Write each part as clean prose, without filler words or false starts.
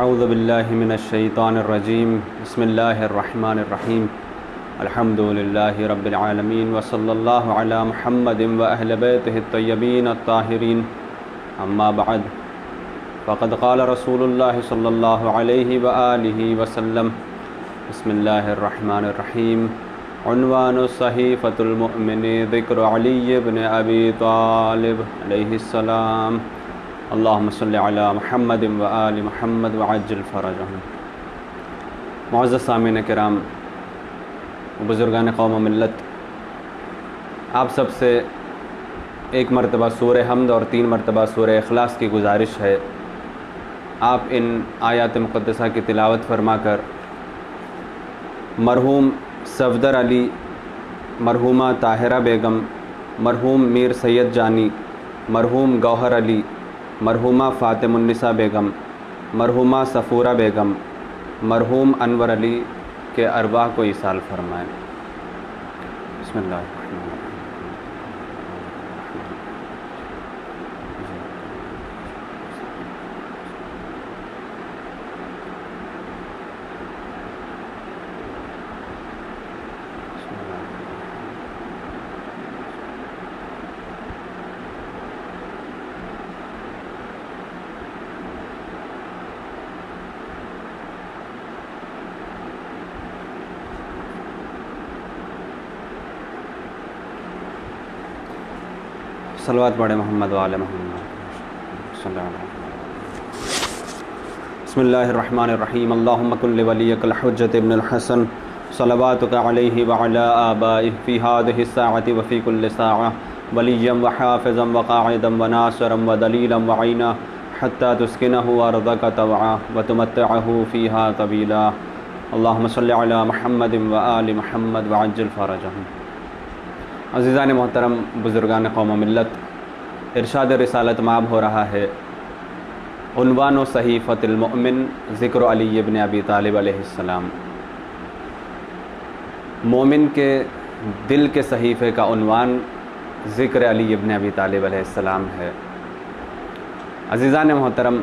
اعوذ باللہ من الشیطان الرجیم بسم اللہ الرحمن الرحیم الحمد للہ رب العالمین وصلی اللہ علی محمد و اہل بیتہ الطیبین الطاہرین اما بعد فقد قال رسول اللہ صلی اللہ علیہ وآلہ وسلم بسم اللہ الرحمن الرحیم عنوان صحیفۃ المؤمن ذکر علی بن ابی طالب علیہ السلام اللہم صلی علی محمد و آل محمد وعجل فرجہم۔ معزز سامعین کرام، بزرگان قوم و ملت، آپ سب سے ایک مرتبہ سورہ حمد اور 3 مرتبہ سورہ اخلاص کی گزارش ہے، آپ ان آیات مقدسہ کی تلاوت فرما کر مرحوم صفدر علی، مرحومہ طاہرہ بیگم، مرحوم میر سید جانی، مرحوم گوہر علی، مرحومہ فاطم النساء بیگم، مرحومہ صفورہ بیگم، مرحوم انور علی کے ارواح کو ایصال فرمائیں۔ بسم اللہ الرحمن الرحیم۔ صلوات پڑھے محمد و آل محمد صلی اللہ علیہ وسلم۔ بسم اللہ الرحمن الرحیم۔ اللہم کن لولیک الحجۃ ابن الحسن صلواتک علیہ وعلی آبائہ فی ہذہ الساعۃ وفی کل ساعہ ولیا وحافظا وقاعدا وناصرا ودلیلا وعینا حتی تسکنہ ارضک طوعا وتمتعہ فیہا طویلا۔ اللہم صلی علی محمد و آل محمد وعجل فرجہم۔ عزیزان محترم، بزرگان قوم و ملت، ارشاد رسالت مآب ہو رہا ہے عنوان و صحیفۃ المؤمن ذکر علی بن ابی طالب علیہ السلام۔ مومن کے دل کے صحیفے کا عنوان ذکر علی بن ابی طالب علیہ السلام ہے۔ عزیزان محترم،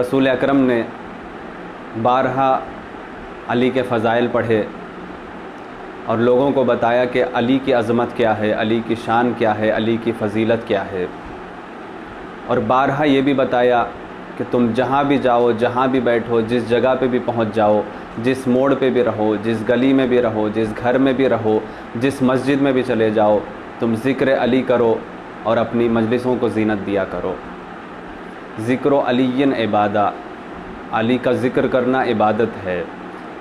رسول اکرم نے بارہا علی کے فضائل پڑھے اور لوگوں کو بتایا کہ علی کی عظمت کیا ہے، علی کی شان کیا ہے، علی کی فضیلت کیا ہے، اور بارہا یہ بھی بتایا کہ تم جہاں بھی جاؤ، جہاں بھی بیٹھو، جس جگہ پہ بھی پہنچ جاؤ، جس موڑ پہ بھی رہو، جس گلی میں بھی رہو، جس گھر میں بھی رہو، جس مسجد میں بھی چلے جاؤ، تم ذکر علی کرو اور اپنی مجلسوں کو زینت دیا کرو۔ ذکر علی عبادہ، علی کا ذکر کرنا عبادت ہے۔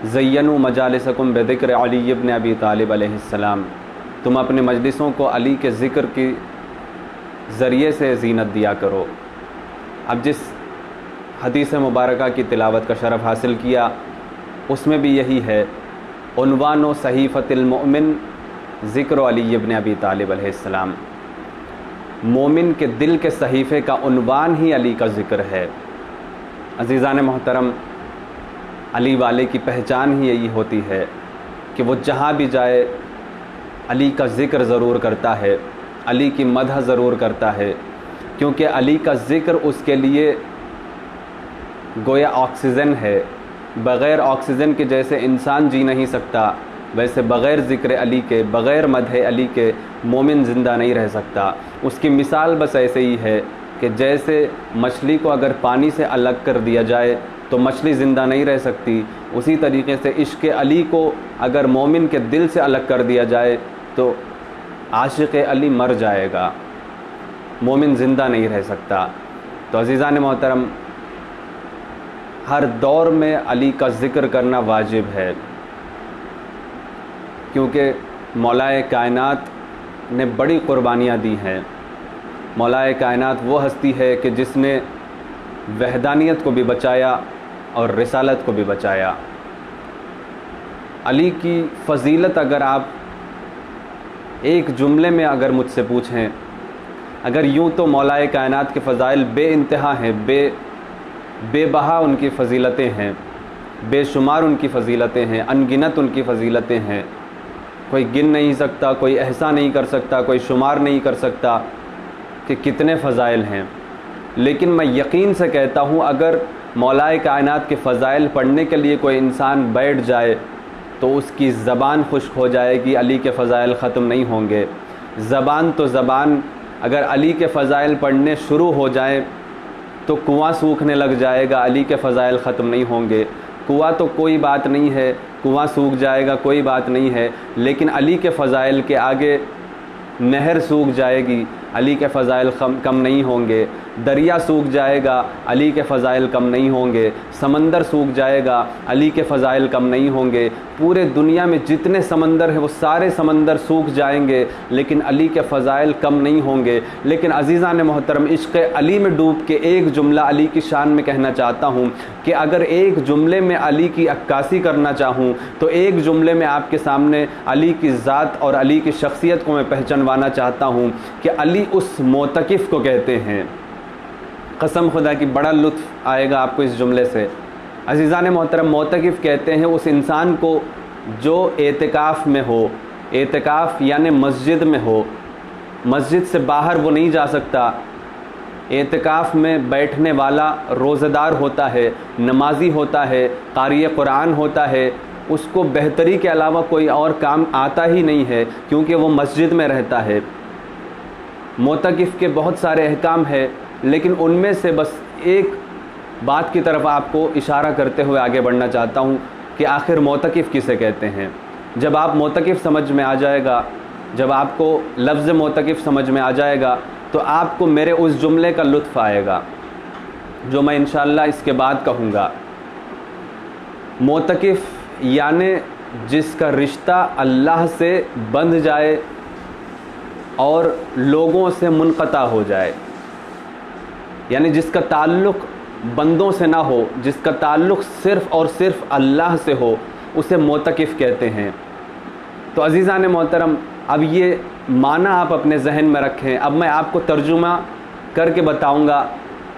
زینوا مجالسکم بذکر علی بن ابی طالب علیہ السلام، تم اپنے مجلسوں کو علی کے ذکر کی ذریعے سے زینت دیا کرو۔ اب جس حدیث مبارکہ کی تلاوت کا شرف حاصل کیا، اس میں بھی یہی ہے عنوان و صحیفۃ المؤمن ذکر علی بن ابی طالب علیہ السلام۔ مومن کے دل کے صحیفے کا عنوان ہی علی کا ذکر ہے۔ عزیزان محترم، علی والے کی پہچان ہی یہی ہوتی ہے کہ وہ جہاں بھی جائے علی کا ذکر ضرور کرتا ہے، علی کی مدح ضرور کرتا ہے، کیونکہ علی کا ذکر اس کے لیے گویا آکسیجن ہے۔ بغیر آکسیجن کے جیسے انسان جی نہیں سکتا، ویسے بغیر ذکر علی کے، بغیر مدح علی کے مومن زندہ نہیں رہ سکتا۔ اس کی مثال بس ایسے ہی ہے کہ جیسے مچھلی کو اگر پانی سے الگ کر دیا جائے تو مچھلی زندہ نہیں رہ سکتی، اسی طریقے سے عشق علی کو اگر مومن کے دل سے الگ کر دیا جائے تو عاشق علی مر جائے گا، مومن زندہ نہیں رہ سکتا۔ تو عزیزان محترم، ہر دور میں علی کا ذکر کرنا واجب ہے، کیونکہ مولائے کائنات نے بڑی قربانیاں دی ہیں۔ مولائے کائنات وہ ہستی ہے کہ جس نے وحدانیت کو بھی بچایا اور رسالت کو بھی بچایا۔ علی کی فضیلت اگر آپ ایک جملے میں اگر مجھ سے پوچھیں، اگر یوں تو مولائے کائنات کے فضائل بے انتہا ہیں، بے بہا ان کی فضیلتیں ہیں، بے شمار ان کی فضیلتیں ہیں، انگنت ان کی فضیلتیں ہیں، کوئی گن نہیں سکتا، کوئی احصا نہیں کر سکتا، کوئی شمار نہیں کر سکتا کہ کتنے فضائل ہیں۔ لیکن میں یقین سے کہتا ہوں اگر مولائے کائنات کے فضائل پڑھنے کے لیے کوئی انسان بیٹھ جائے تو اس کی زبان خشک ہو جائے گی، علی کے فضائل ختم نہیں ہوں گے۔ زبان تو زبان اگر علی کے فضائل پڑھنے شروع ہو جائیں تو کنواں سوکھنے لگ جائے گا، علی کے فضائل ختم نہیں ہوں گے۔ کنواں تو کوئی بات نہیں ہے، کنواں سوکھ جائے گا کوئی بات نہیں ہے، لیکن علی کے فضائل کے آگے نہر سوکھ جائے گی، علی کے فضائل کم نہیں ہوں گے۔ دریا سوکھ جائے گا، علی کے فضائل کم نہیں ہوں گے۔ سمندر سوکھ جائے گا، علی کے فضائل کم نہیں ہوں گے۔ پورے دنیا میں جتنے سمندر ہیں وہ سارے سمندر سوکھ جائیں گے، لیکن علی کے فضائل کم نہیں ہوں گے۔ لیکن عزیزان محترم، عشق علی میں ڈوب کے ایک جملہ علی کی شان میں کہنا چاہتا ہوں کہ اگر ایک جملے میں علی کی عکاسی کرنا چاہوں تو ایک جملے میں آپ کے سامنے علی کی ذات اور علی کی شخصیت کو میں پہچانوانا چاہتا ہوں کہ علی اس معتکف کو کہتے ہیں۔ قسم خدا کی بڑا لطف آئے گا آپ کو اس جملے سے۔ عزیزان محترم، معتکف کہتے ہیں اس انسان کو جو اعتکاف میں ہو، اعتکاف یعنی مسجد میں ہو، مسجد سے باہر وہ نہیں جا سکتا۔ اعتکاف میں بیٹھنے والا روزہ دار ہوتا ہے، نمازی ہوتا ہے، قاری قرآن ہوتا ہے، اس کو بہتری کے علاوہ کوئی اور کام آتا ہی نہیں ہے کیونکہ وہ مسجد میں رہتا ہے۔ معتکف کے بہت سارے احکام ہیں، لیکن ان میں سے بس ایک بات کی طرف آپ کو اشارہ کرتے ہوئے آگے بڑھنا چاہتا ہوں کہ آخر معتکف کسے کہتے ہیں۔ جب آپ معتکف سمجھ میں آ جائے گا، جب آپ کو لفظ معتکف سمجھ میں آ جائے گا تو آپ کو میرے اس جملے کا لطف آئے گا جو میں انشاءاللہ اس کے بعد کہوں گا۔ معتکف یعنی جس کا رشتہ اللہ سے بندھ جائے اور لوگوں سے منقطع ہو جائے، یعنی جس کا تعلق بندوں سے نہ ہو، جس کا تعلق صرف اور صرف اللہ سے ہو، اسے معتکف کہتے ہیں۔ تو عزیزان محترم، اب یہ معنی آپ اپنے ذہن میں رکھیں۔ اب میں آپ کو ترجمہ کر کے بتاؤں گا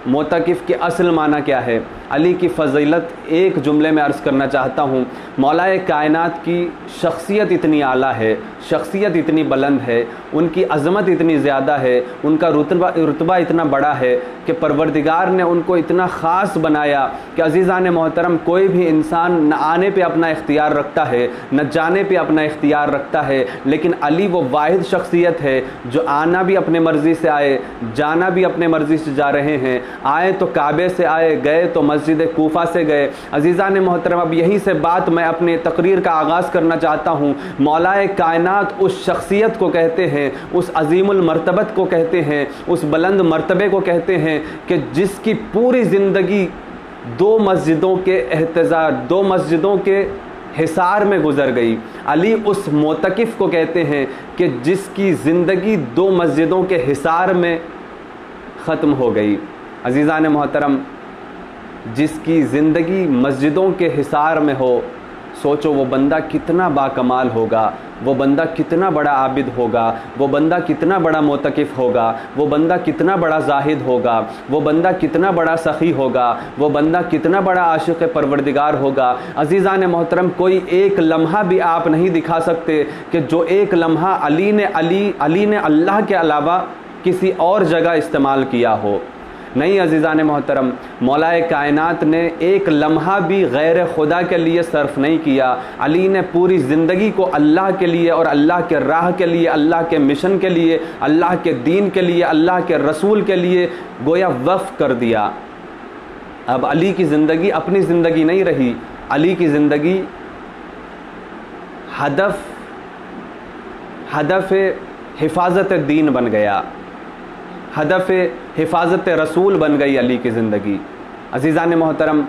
معتکف کے اصل معنی کیا ہے۔ علی کی فضیلت ایک جملے میں عرض کرنا چاہتا ہوں۔ مولا کائنات کی شخصیت اتنی اعلیٰ ہے، شخصیت اتنی بلند ہے، ان کی عظمت اتنی زیادہ ہے، ان کا رتبہ اتنا بڑا ہے کہ پروردگار نے ان کو اتنا خاص بنایا کہ عزیزان محترم، کوئی بھی انسان نہ آنے پہ اپنا اختیار رکھتا ہے، نہ جانے پہ اپنا اختیار رکھتا ہے، لیکن علی وہ واحد شخصیت ہے جو آنا بھی اپنے مرضی سے آئے، جانا بھی اپنے مرضی سے جا رہے ہیں۔ آئے تو کعبے سے آئے، گئے تو مسجد کوفہ سے گئے۔ عزیزان محترم، اب یہی سے بات میں اپنے تقریر کا آغاز کرنا چاہتا ہوں۔ مولا کائنات اس شخصیت کو کہتے ہیں، اس عظیم المرتبت کو کہتے ہیں، اس بلند مرتبے کو کہتے ہیں کہ جس کی پوری زندگی دو مسجدوں کے حصار میں گزر گئی۔ علی اس معتکف کو کہتے ہیں کہ جس کی زندگی دو مسجدوں کے حصار میں ختم ہو گئی۔ عزیزان محترم، جس کی زندگی مسجدوں کے حصار میں ہو، سوچو وہ بندہ کتنا باکمال ہوگا، وہ بندہ کتنا بڑا عابد ہوگا، وہ بندہ کتنا بڑا معتکف ہوگا، وہ بندہ کتنا بڑا زاہد ہوگا، وہ بندہ کتنا بڑا سخی ہوگا، وہ بندہ کتنا بڑا عاشق پروردگار ہوگا۔ عزیزان محترم، کوئی ایک لمحہ بھی آپ نہیں دکھا سکتے کہ جو ایک لمحہ علی نے اللہ کے علاوہ کسی اور جگہ استعمال کیا ہو۔ نہیں عزیزان محترم، مولا کائنات نے ایک لمحہ بھی غیر خدا کے لیے صرف نہیں کیا۔ علی نے پوری زندگی کو اللہ کے لیے اور اللہ کے راہ کے لیے، اللہ کے مشن کے لیے، اللہ کے دین کے لیے، اللہ کے رسول کے لیے گویا وقف کر دیا۔ اب علی کی زندگی اپنی زندگی نہیں رہی، علی کی زندگی ہدف حفاظت دین بن گیا، ہدف حفاظت رسول بن گئی علی کی زندگی۔ عزیزان محترم،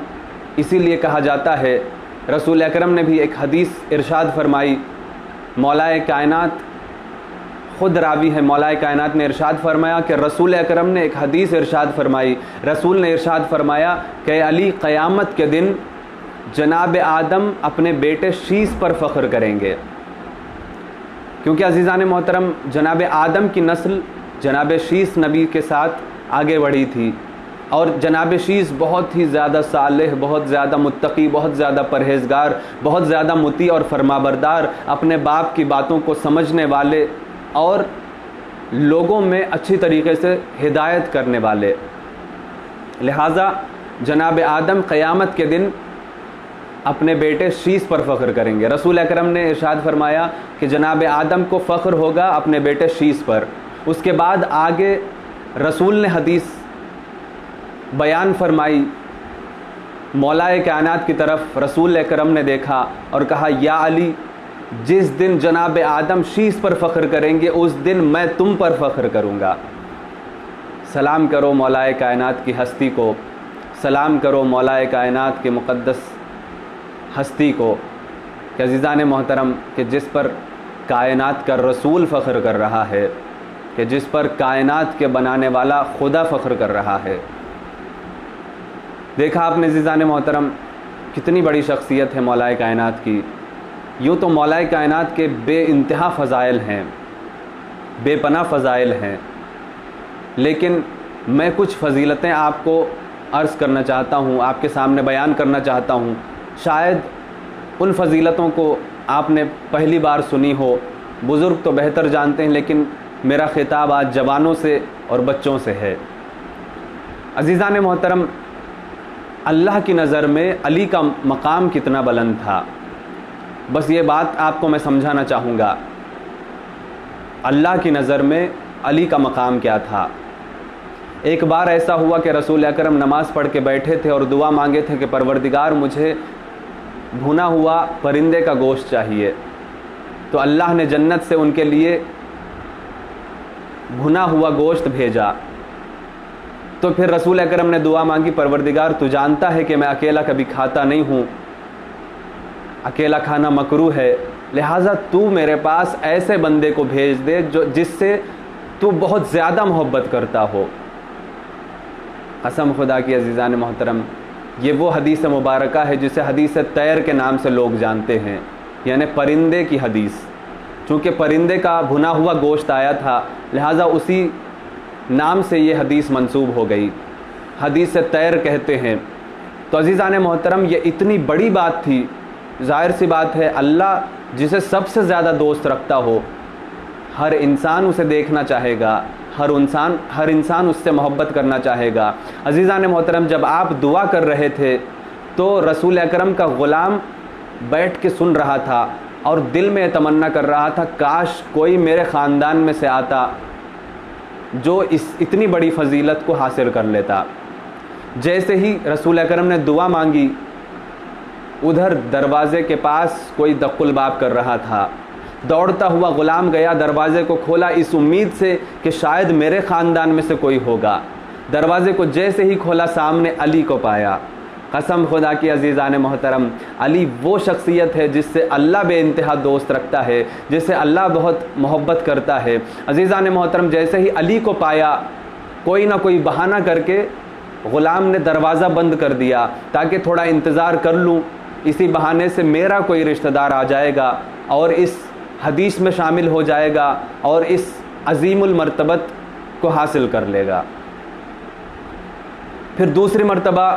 اسی لیے کہا جاتا ہے، رسول اکرم نے بھی ایک حدیث ارشاد فرمائی، مولا کائنات خود راوی ہے، مولا کائنات نے ارشاد فرمایا کہ رسول اکرم نے ایک حدیث ارشاد فرمائی، رسول نے ارشاد فرمایا کہ علی قیامت کے دن جناب آدم اپنے بیٹے شیس پر فخر کریں گے، کیونکہ عزیزان محترم جناب آدم کی نسل جناب شیس نبی کے ساتھ آگے بڑھی تھی، اور جناب شیس بہت ہی زیادہ صالح، بہت زیادہ متقی، بہت زیادہ پرہیزگار، بہت زیادہ مطیع اور فرمانبردار، اپنے باپ کی باتوں کو سمجھنے والے اور لوگوں میں اچھی طریقے سے ہدایت کرنے والے۔ لہٰذا جناب آدم قیامت کے دن اپنے بیٹے شیش پر فخر کریں گے۔ رسول اکرم نے ارشاد فرمایا کہ جناب آدم کو فخر ہوگا اپنے بیٹے شیش پر۔ اس کے بعد آگے رسول نے حدیث بیان فرمائی، مولا کائنات کی طرف رسول اکرم نے دیکھا اور کہا یا علی، جس دن جناب آدم شیش پر فخر کریں گے اس دن میں تم پر فخر کروں گا۔ سلام کرو مولا کائنات کی ہستی کو، سلام کرو مولا کائنات کے مقدس ہستی کو کہ عزیزان محترم، کہ جس پر کائنات کا رسول فخر کر رہا ہے، کہ جس پر کائنات کے بنانے والا خدا فخر کر رہا ہے۔ دیکھا آپ نے عزیزان محترم کتنی بڑی شخصیت ہے مولا کائنات کی۔ یوں تو مولا کائنات کے بے انتہا فضائل ہیں، بے پناہ فضائل ہیں، لیکن میں کچھ فضیلتیں آپ کو عرض کرنا چاہتا ہوں، آپ کے سامنے بیان کرنا چاہتا ہوں۔ شاید ان فضیلتوں کو آپ نے پہلی بار سنی ہو، بزرگ تو بہتر جانتے ہیں، لیکن میرا خطاب آج جوانوں سے اور بچوں سے ہے۔ عزیزان محترم، اللہ کی نظر میں علی کا مقام کتنا بلند تھا، بس یہ بات آپ کو میں سمجھانا چاہوں گا۔ اللہ کی نظر میں علی کا مقام کیا تھا۔ ایک بار ایسا ہوا کہ رسول اکرم نماز پڑھ کے بیٹھے تھے اور دعا مانگے تھے کہ پروردگار مجھے بھنا ہوا پرندے کا گوشت چاہیے، تو اللہ نے جنت سے ان کے لیے بھنا ہوا گوشت بھیجا۔ تو پھر رسول اکرم نے دعا مانگی، پروردگار تو جانتا ہے کہ میں اکیلا کبھی کھاتا نہیں ہوں، اکیلا کھانا مکروہ ہے، لہٰذا تو میرے پاس ایسے بندے کو بھیج دے جس سے تو بہت زیادہ محبت کرتا ہو۔ قسم خدا کی عزیزان محترم، یہ وہ حدیث مبارکہ ہے جسے حدیث طیر کے نام سے لوگ جانتے ہیں، یعنی پرندے کی حدیث۔ چونکہ پرندے کا بھنا ہوا گوشت آیا تھا، لہٰذا اسی نام سے یہ حدیث منسوب ہو گئی، حدیث طیر کہتے ہیں۔ تو عزیزان محترم، یہ اتنی بڑی بات تھی۔ ظاہر سی بات ہے، اللہ جسے سب سے زیادہ دوست رکھتا ہو، ہر انسان اسے دیکھنا چاہے گا، ہر انسان اس سے محبت کرنا چاہے گا۔ عزیزان محترم، جب آپ دعا کر رہے تھے تو رسول اکرم کا غلام بیٹھ کے سن رہا تھا اور دل میں تمنا کر رہا تھا، کاش کوئی میرے خاندان میں سے آتا جو اتنی بڑی فضیلت کو حاصل کر لیتا۔ جیسے ہی رسول اکرم نے دعا مانگی، ادھر دروازے کے پاس کوئی دق الباب کر رہا تھا۔ دوڑتا ہوا غلام گیا، دروازے کو کھولا اس امید سے کہ شاید میرے خاندان میں سے کوئی ہوگا۔ دروازے کو جیسے ہی کھولا، سامنے علی کو پایا۔ قسم خدا کی عزیزان محترم، علی وہ شخصیت ہے جس سے اللہ بے انتہا دوست رکھتا ہے، جس سے اللہ بہت محبت کرتا ہے۔ عزیزان محترم، جیسے ہی علی کو پایا، کوئی نہ کوئی بہانہ کر کے غلام نے دروازہ بند کر دیا تاکہ تھوڑا انتظار کر لوں، اسی بہانے سے میرا کوئی رشتہ دار آ جائے گا اور اس حدیث میں شامل ہو جائے گا اور اس عظیم المرتبت کو حاصل کر لے گا۔ پھر دوسری مرتبہ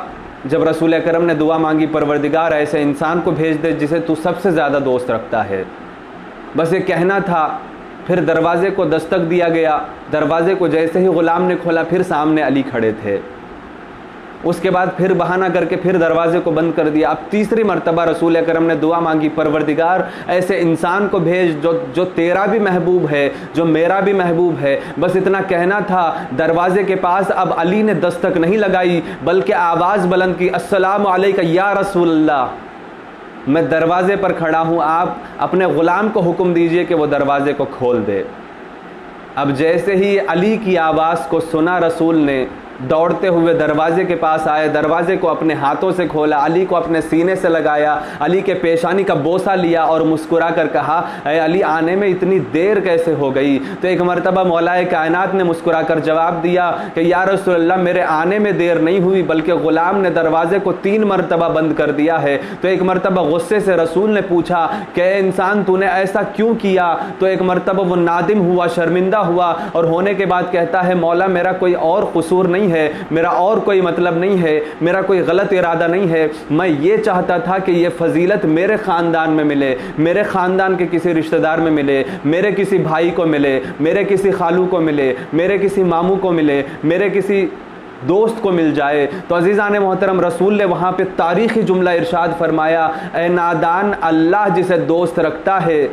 جب رسول اکرم نے دعا مانگی، پروردگار ایسے انسان کو بھیج دے جسے تو سب سے زیادہ دوست رکھتا ہے، بس یہ کہنا تھا۔ پھر دروازے کو دستک دیا گیا، دروازے کو جیسے ہی غلام نے کھولا، پھر سامنے علی کھڑے تھے۔ اس کے بعد پھر بہانہ کر کے پھر دروازے کو بند کر دیا۔ اب تیسری مرتبہ رسول اکرم نے دعا مانگی، پروردگار ایسے انسان کو بھیج جو تیرا بھی محبوب ہے، جو میرا بھی محبوب ہے۔ بس اتنا کہنا تھا، دروازے کے پاس اب علی نے دستک نہیں لگائی بلکہ آواز بلند کی، السلام علیکہ یا رسول اللہ، میں دروازے پر کھڑا ہوں، آپ اپنے غلام کو حکم دیجئے کہ وہ دروازے کو کھول دے۔ اب جیسے ہی علی کی آواز کو سنا، رسول نے دوڑتے ہوئے دروازے کے پاس آئے، دروازے کو اپنے ہاتھوں سے کھولا، علی کو اپنے سینے سے لگایا، علی کے پیشانی کا بوسہ لیا اور مسکرا کر کہا، اے علی، آنے میں اتنی دیر کیسے ہو گئی؟ تو ایک مرتبہ مولا کائنات نے مسکرا کر جواب دیا کہ یا رسول اللہ، میرے آنے میں دیر نہیں ہوئی بلکہ غلام نے دروازے کو 3 مرتبہ بند کر دیا ہے۔ تو ایک مرتبہ غصے سے رسول نے پوچھا کہ اے انسان، تو نے ایسا کیوں کیا؟ تو ایک مرتبہ وہ نادم ہوا، شرمندہ ہوا اور ہونے کے بعد کہتا ہے، مولا میرا کوئی اور قصور نہیں ہے، میرا اور کوئی مطلب نہیں ہے، میرا کوئی غلط ارادہ نہیں ہے، میں یہ چاہتا تھا کہ یہ فضیلت میرے خاندان میں ملے، میرے خاندان کے کسی رشتہ دار میں ملے، میرے کسی بھائی کو ملے، میرے کسی خالو کو ملے، میرے کسی ماموں کو ملے، میرے کسی دوست کو مل جائے۔ تو عزیزان محترم رسول نے وہاں پہ تاریخی جملہ ارشاد فرمایا، اے نادان، اللہ جسے دوست رکھتا ہے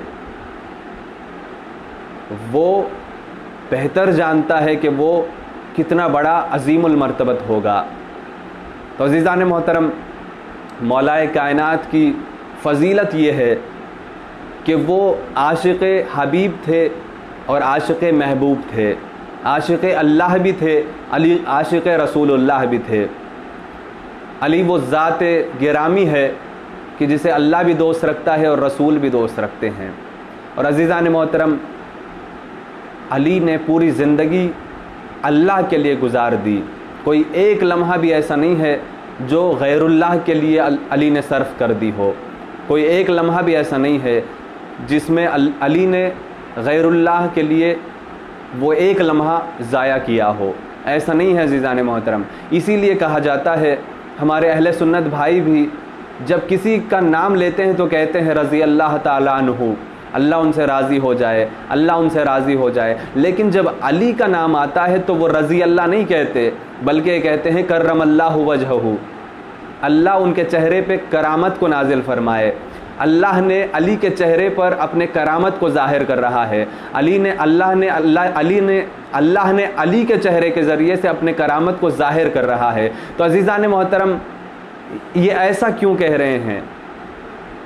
وہ بہتر جانتا ہے کہ وہ کتنا بڑا عظیم المرتبت ہوگا۔ تو عزیزان محترم مولا کائنات کی فضیلت یہ ہے کہ وہ عاشق حبیب تھے اور عاشق محبوب تھے، عاشق اللہ بھی تھے، علی عاشق رسول اللہ بھی تھے۔ علی وہ ذات گرامی ہے کہ جسے اللہ بھی دوست رکھتا ہے اور رسول بھی دوست رکھتے ہیں۔ اور عزیزان محترم علی نے پوری زندگی اللہ کے لیے گزار دی، کوئی ایک لمحہ بھی ایسا نہیں ہے جو غیر اللہ کے لیے علی نے صرف کر دی ہو، کوئی ایک لمحہ بھی ایسا نہیں ہے جس میں علی نے غیر اللہ کے لیے وہ ایک لمحہ ضائع کیا ہو، ایسا نہیں ہے عزیزان محترم۔ اسی لیے کہا جاتا ہے، ہمارے اہل سنت بھائی بھی جب کسی کا نام لیتے ہیں تو کہتے ہیں رضی اللہ تعالیٰ عنہ، اللہ ان سے راضی ہو جائے، اللہ ان سے راضی ہو جائے۔ لیکن جب علی کا نام آتا ہے تو وہ رضی اللہ نہیں کہتے، بلکہ کہتے ہیں کرم اللہ وجہہ، اللہ ان کے چہرے پہ کرامت کو نازل فرمائے۔ اللہ نے علی کے چہرے پر اپنے کرامت کو ظاہر کر رہا ہے، اللہ نے علی کے چہرے کے ذریعے سے اپنے کرامت کو ظاہر کر رہا ہے۔ تو عزیزان محترم یہ ایسا کیوں کہہ رہے ہیں؟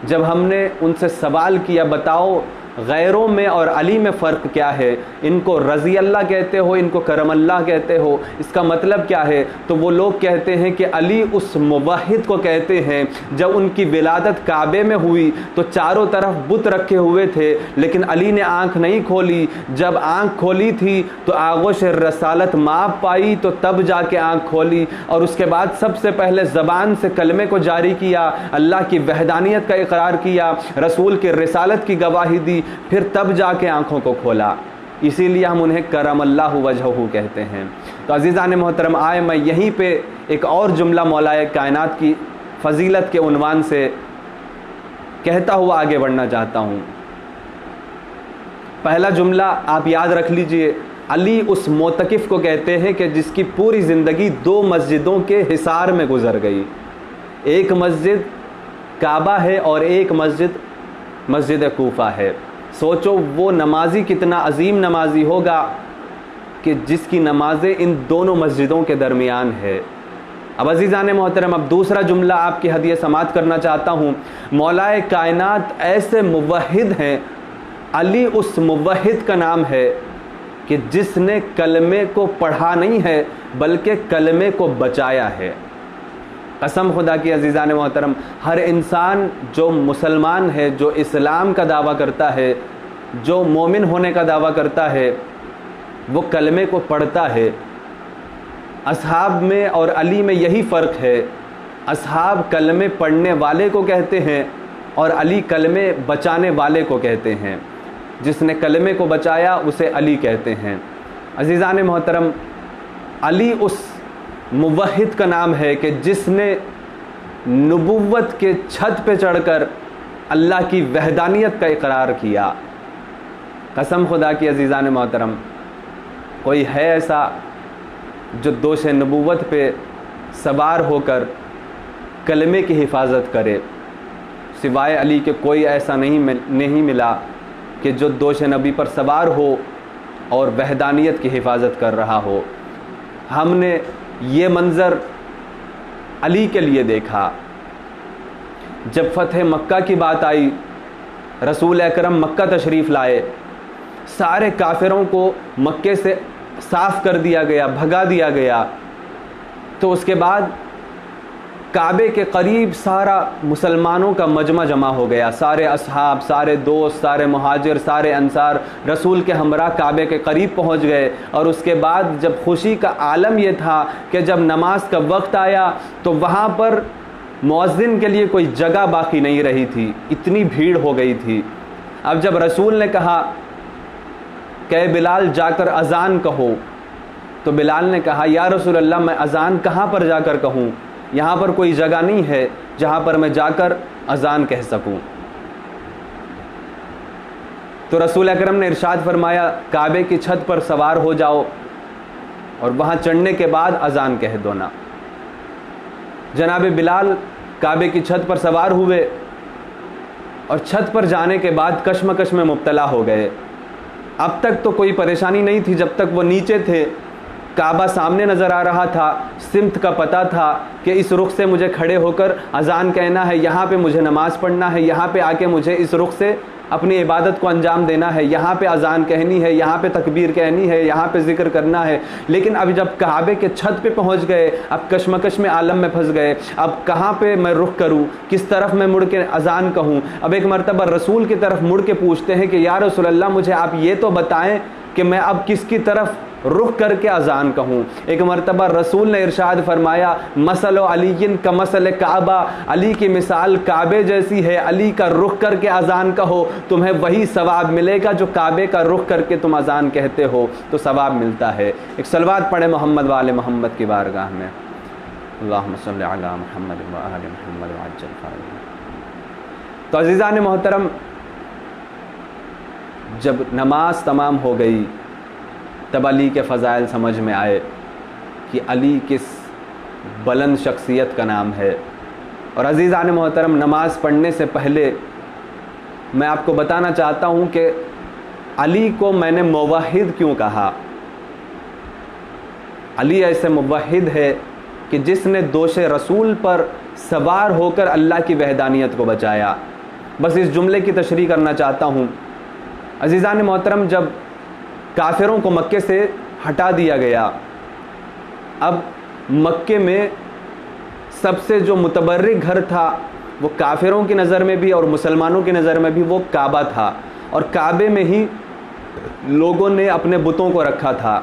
جب ہم نے ان سے سوال کیا بتاؤ غیروں میں اور علی میں فرق کیا ہے، ان کو رضی اللہ کہتے ہو، ان کو کرم اللہ کہتے ہو، اس کا مطلب کیا ہے؟ تو وہ لوگ کہتے ہیں کہ علی اس موحد کو کہتے ہیں جب ان کی ولادت کعبے میں ہوئی تو چاروں طرف بت رکھے ہوئے تھے، لیکن علی نے آنکھ نہیں کھولی، جب آنکھ کھولی تھی تو آغوش رسالت ماپ پائی تو تب جا کے آنکھ کھولی، اور اس کے بعد سب سے پہلے زبان سے کلمے کو جاری کیا، اللہ کی وحدانیت کا اقرار کیا، رسول کی رسالت کی گواہی دی، پھر تب جا کے آنکھوں کو کھولا۔ اسی لیے ہم انہیں کرم اللہ وجہہ کہتے ہیں۔ تو عزیزان محترم آئے میں یہیں پہ ایک اور جملہ مولا کائنات کی فضیلت کے عنوان سے کہتا ہوا آگے بڑھنا چاہتا ہوں۔ پہلا جملہ آپ یاد رکھ لیجئے، علی اس معتکف کو کہتے ہیں کہ جس کی پوری زندگی 2 مسجدوں کے حصار میں گزر گئی، ایک مسجد کعبہ ہے اور ایک مسجد کوفہ ہے۔ سوچو وہ نمازی کتنا عظیم نمازی ہوگا کہ جس کی نمازیں ان دونوں مسجدوں کے درمیان ہے۔ اب عزیزان محترم اب دوسرا جملہ آپ کی ہدیہ سماعت کرنا چاہتا ہوں۔ مولا کائنات ایسے موحد ہیں، علی اس موحد کا نام ہے کہ جس نے کلمے کو پڑھا نہیں ہے بلکہ کلمے کو بچایا ہے۔ قسم خدا کی عزیزان محترم، ہر انسان جو مسلمان ہے، جو اسلام کا دعویٰ کرتا ہے، جو مومن ہونے کا دعویٰ کرتا ہے، وہ کلمے کو پڑھتا ہے۔ اصحاب میں اور علی میں یہی فرق ہے، اصحاب کلمے پڑھنے والے کو کہتے ہیں اور علی کلمے بچانے والے کو کہتے ہیں۔ جس نے کلمے کو بچایا اسے علی کہتے ہیں۔ عزیزان محترم علی اس موحد کا نام ہے کہ جس نے نبوت کے چھت پہ چڑھ کر اللہ کی وحدانیت کا اقرار کیا۔ قسم خدا کی عزیزان محترم کوئی ہے ایسا جو دوش نبوت پہ سوار ہو کر کلمے کی حفاظت کرے؟ سوائے علی کے کوئی ایسا نہیں ملا کہ جو دوش نبی پر سوار ہو اور وحدانیت کی حفاظت کر رہا ہو۔ ہم نے یہ منظر علی کے لیے دیکھا جب فتح مکہ کی بات آئی، رسول اکرم مکہ تشریف لائے، سارے کافروں کو مکے سے صاف کر دیا گیا، بھگا دیا گیا، تو اس کے بعد کعبے کے قریب سارا مسلمانوں کا مجمع جمع ہو گیا، سارے اصحاب، سارے دوست، سارے مہاجر، سارے انصار رسول کے ہمراہ کعبے کے قریب پہنچ گئے۔ اور اس کے بعد جب خوشی کا عالم یہ تھا کہ جب نماز کا وقت آیا تو وہاں پر مؤذن کے لیے کوئی جگہ باقی نہیں رہی تھی، اتنی بھیڑ ہو گئی تھی۔ اب جب رسول نے کہا کہ بلال جا کر اذان کہو، تو بلال نے کہا یا رسول اللہ میں اذان کہاں پر جا کر کہوں، یہاں پر کوئی جگہ نہیں ہے جہاں پر میں جا کر اذان کہہ سکوں۔ تو رسول اکرم نے ارشاد فرمایا کعبے کی چھت پر سوار ہو جاؤ، اور وہاں چڑھنے کے بعد اذان کہہ دو نا۔ جناب بلال کعبے کی چھت پر سوار ہوئے اور چھت پر جانے کے بعد کشمکش میں مبتلا ہو گئے۔ اب تک تو کوئی پریشانی نہیں تھی، جب تک وہ نیچے تھے کعبہ سامنے نظر آ رہا تھا، سمت کا پتہ تھا کہ اس رخ سے مجھے کھڑے ہو کر اذان کہنا ہے، یہاں پہ مجھے نماز پڑھنا ہے، یہاں پہ آ کے مجھے اس رخ سے اپنی عبادت کو انجام دینا ہے، یہاں پہ اذان کہنی ہے، یہاں پہ تکبیر کہنی ہے، یہاں پہ ذکر کرنا ہے۔ لیکن اب جب کعبے کے چھت پہ پہنچ گئے، اب کشمکش میں عالم میں پھنس گئے، اب کہاں پہ میں رخ کروں، کس طرف میں مڑ کے اذان کہوں۔ اب ایک مرتبہ رسول کی طرف مڑ کے پوچھتے ہیں کہ یا رسول اللہ مجھے آپ یہ تو بتائیں کہ میں اب کس کی طرف رخ کر کے اذان کہوں۔ ایک مرتبہ رسول نے ارشاد فرمایا مثل علی کمثل کعبہ، علی کی مثال کعبے جیسی ہے، علی کا رخ کر کے اذان کہو، تمہیں وہی ثواب ملے گا جو کعبے کا رخ کر کے تم اذان کہتے ہو تو ثواب ملتا ہے۔ ایک صلوات پڑھے محمد وآل محمد کی بارگاہ میں، اللہم صلی علی محمد وآل محمد وعجل فرجہ۔ تو عزیزان محترم، جب نماز تمام ہو گئی تب علی کے فضائل سمجھ میں آئے کہ علی کس بلند شخصیت کا نام ہے۔ اور عزیزان محترم، نماز پڑھنے سے پہلے میں آپ کو بتانا چاہتا ہوں کہ علی کو میں نے موحد کیوں کہا۔ علی ایسے موحد ہے کہ جس نے دوش رسول پر سوار ہو کر اللہ کی وحدانیت کو بچایا۔ بس اس جملے کی تشریح کرنا چاہتا ہوں۔ عزیزان محترم، جب کافروں کو مکے سے ہٹا دیا گیا، اب مکے میں سب سے جو متبرک گھر تھا وہ کافروں کی نظر میں بھی اور مسلمانوں کی نظر میں بھی وہ کعبہ تھا، اور کعبے میں ہی لوگوں نے اپنے بتوں کو رکھا تھا۔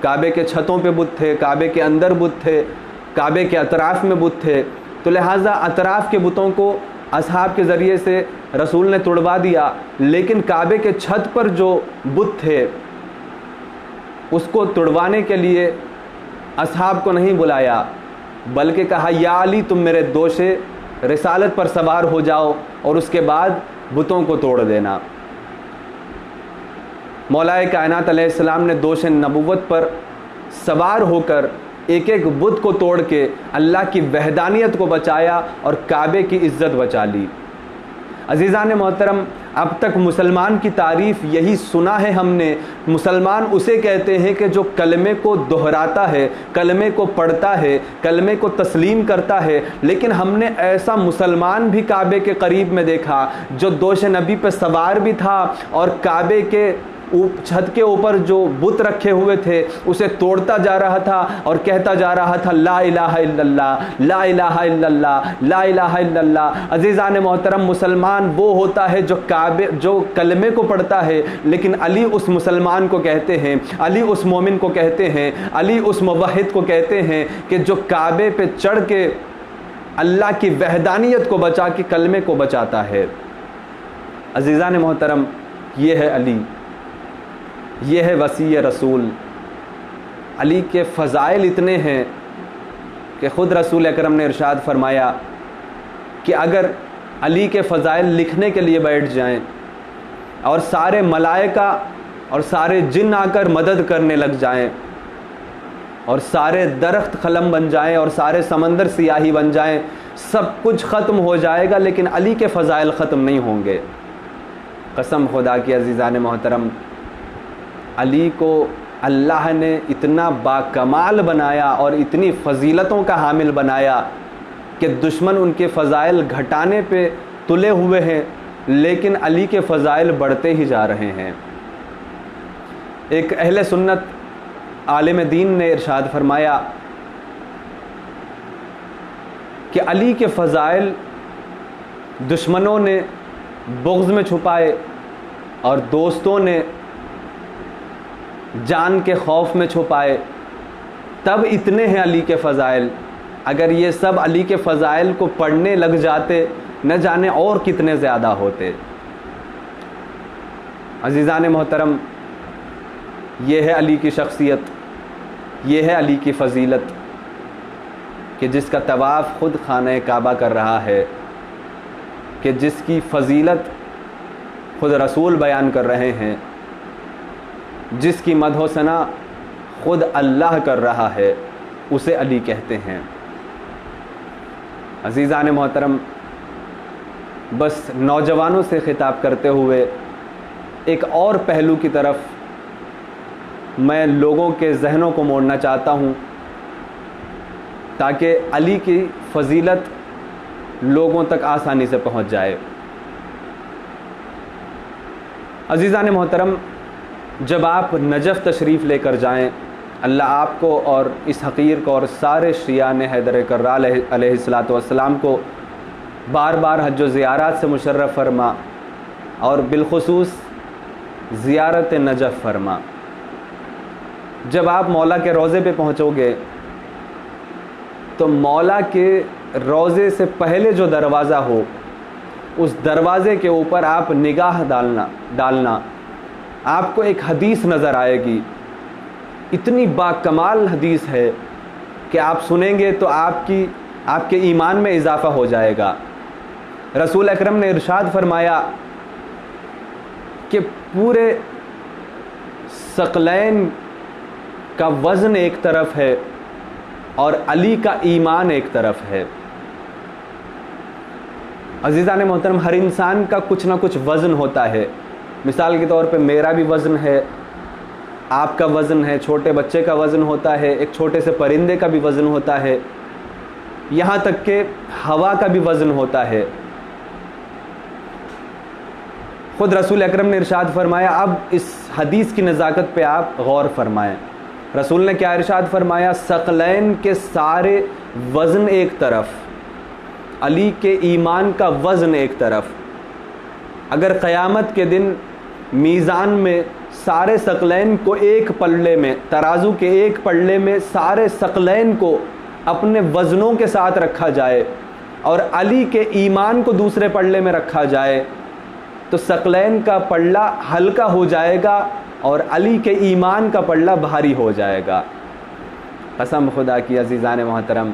کعبے کے چھتوں پہ بت تھے، کعبے کے اندر بت تھے، کعبے کے اطراف میں بت تھے، تو لہٰذا اطراف کے بتوں کو اصحاب کے ذریعے سے رسول نے توڑوا دیا، لیکن کعبے کے چھت پر جو بت تھے اس کو توڑوانے کے لیے اصحاب کو نہیں بلایا، بلکہ کہا یا علی تم میرے دوش رسالت پر سوار ہو جاؤ اور اس کے بعد بتوں کو توڑ دینا۔ مولا کائنات علیہ السلام نے دوش نبوت پر سوار ہو کر ایک ایک بت کو توڑ کے اللہ کی وحدانیت کو بچایا اور کعبے کی عزت بچا لی۔ عزیزان محترم، اب تک مسلمان کی تعریف یہی سنا ہے ہم نے۔ مسلمان اسے کہتے ہیں کہ جو کلمے کو دہراتا ہے، کلمے کو پڑھتا ہے، کلمے کو تسلیم کرتا ہے، لیکن ہم نے ایسا مسلمان بھی کعبے کے قریب میں دیکھا جو دوش نبی پہ سوار بھی تھا اور کعبے کے چھت کے اوپر جو بت رکھے ہوئے تھے اسے توڑتا جا رہا تھا اور کہتا جا رہا تھا لا الہ الا اللہ، لا الہ الا اللہ، لا الہ الا اللہ۔ عزیزان محترم، مسلمان وہ ہوتا ہے جو کلمے کو پڑھتا ہے، لیکن علی اس مسلمان کو کہتے ہیں، علی اس مومن کو کہتے ہیں، علی اس موحد کو کہتے ہیں کہ جو کعبے پہ چڑھ کے اللہ کی وحدانیت کو بچا کے کلمے کو بچاتا ہے۔ عزیزان محترم، یہ ہے علی، یہ ہے وصی رسول۔ علی کے فضائل اتنے ہیں کہ خود رسول اکرم نے ارشاد فرمایا کہ اگر علی کے فضائل لکھنے کے لیے بیٹھ جائیں اور سارے ملائکہ اور سارے جن آ کر مدد کرنے لگ جائیں اور سارے درخت قلم بن جائیں اور سارے سمندر سیاہی بن جائیں، سب کچھ ختم ہو جائے گا لیکن علی کے فضائل ختم نہیں ہوں گے۔ قسم خدا کی عزیزان محترم، علی کو اللہ نے اتنا باکمال بنایا اور اتنی فضیلتوں کا حامل بنایا کہ دشمن ان کے فضائل گھٹانے پہ تلے ہوئے ہیں، لیکن علی کے فضائل بڑھتے ہی جا رہے ہیں۔ ایک اہل سنت عالم دین نے ارشاد فرمایا کہ علی کے فضائل دشمنوں نے بغض میں چھپائے اور دوستوں نے جان کے خوف میں چھپائے، تب اتنے ہیں علی کے فضائل۔ اگر یہ سب علی کے فضائل کو پڑھنے لگ جاتے نہ جانے اور کتنے زیادہ ہوتے۔ عزیزان محترم، یہ ہے علی کی شخصیت، یہ ہے علی کی فضیلت کہ جس کا طواف خود خانہ کعبہ کر رہا ہے، کہ جس کی فضیلت خود رسول بیان کر رہے ہیں، جس کی مدح و ثنا خود اللہ کر رہا ہے اسے علی کہتے ہیں۔ عزیزان محترم، بس نوجوانوں سے خطاب کرتے ہوئے ایک اور پہلو کی طرف میں لوگوں کے ذہنوں کو موڑنا چاہتا ہوں تاکہ علی کی فضیلت لوگوں تک آسانی سے پہنچ جائے۔ عزیزان محترم، جب آپ نجف تشریف لے کر جائیں، اللہ آپ کو اور اس حقیر کو اور سارے شیعان حیدر کرار علیہ السلام کو بار بار حج و زیارات سے مشرف فرما، اور بالخصوص زیارت نجف فرما۔ جب آپ مولا کے روضے پہ پہنچو گے تو مولا کے روضے سے پہلے جو دروازہ ہو اس دروازے کے اوپر آپ نگاہ ڈالنا آپ کو ایک حدیث نظر آئے گی۔ اتنی باکمال حدیث ہے کہ آپ سنیں گے تو آپ کے ایمان میں اضافہ ہو جائے گا۔ رسول اکرم نے ارشاد فرمایا کہ پورے ثقلین کا وزن ایک طرف ہے اور علی کا ایمان ایک طرف ہے۔ عزیزان محترم، ہر انسان کا کچھ نہ کچھ وزن ہوتا ہے۔ مثال کے طور پہ میرا بھی وزن ہے، آپ کا وزن ہے، چھوٹے بچے کا وزن ہوتا ہے، ایک چھوٹے سے پرندے کا بھی وزن ہوتا ہے، یہاں تک کہ ہوا کا بھی وزن ہوتا ہے۔ خود رسول اکرم نے ارشاد فرمایا، اب اس حدیث کی نزاکت پہ آپ غور فرمائیں۔ رسول نے کیا ارشاد فرمایا؟ ثقلین کے سارے وزن ایک طرف، علی کے ایمان کا وزن ایک طرف۔ اگر قیامت کے دن میزان میں سارے ثقلین کو ایک پلڑے میں، ترازو کے ایک پلڑے میں سارے ثقلین کو اپنے وزنوں کے ساتھ رکھا جائے اور علی کے ایمان کو دوسرے پلڑے میں رکھا جائے تو ثقلین کا پلڑا ہلکا ہو جائے گا اور علی کے ایمان کا پلڑا بھاری ہو جائے گا۔ قسم خدا کی عزیزان محترم،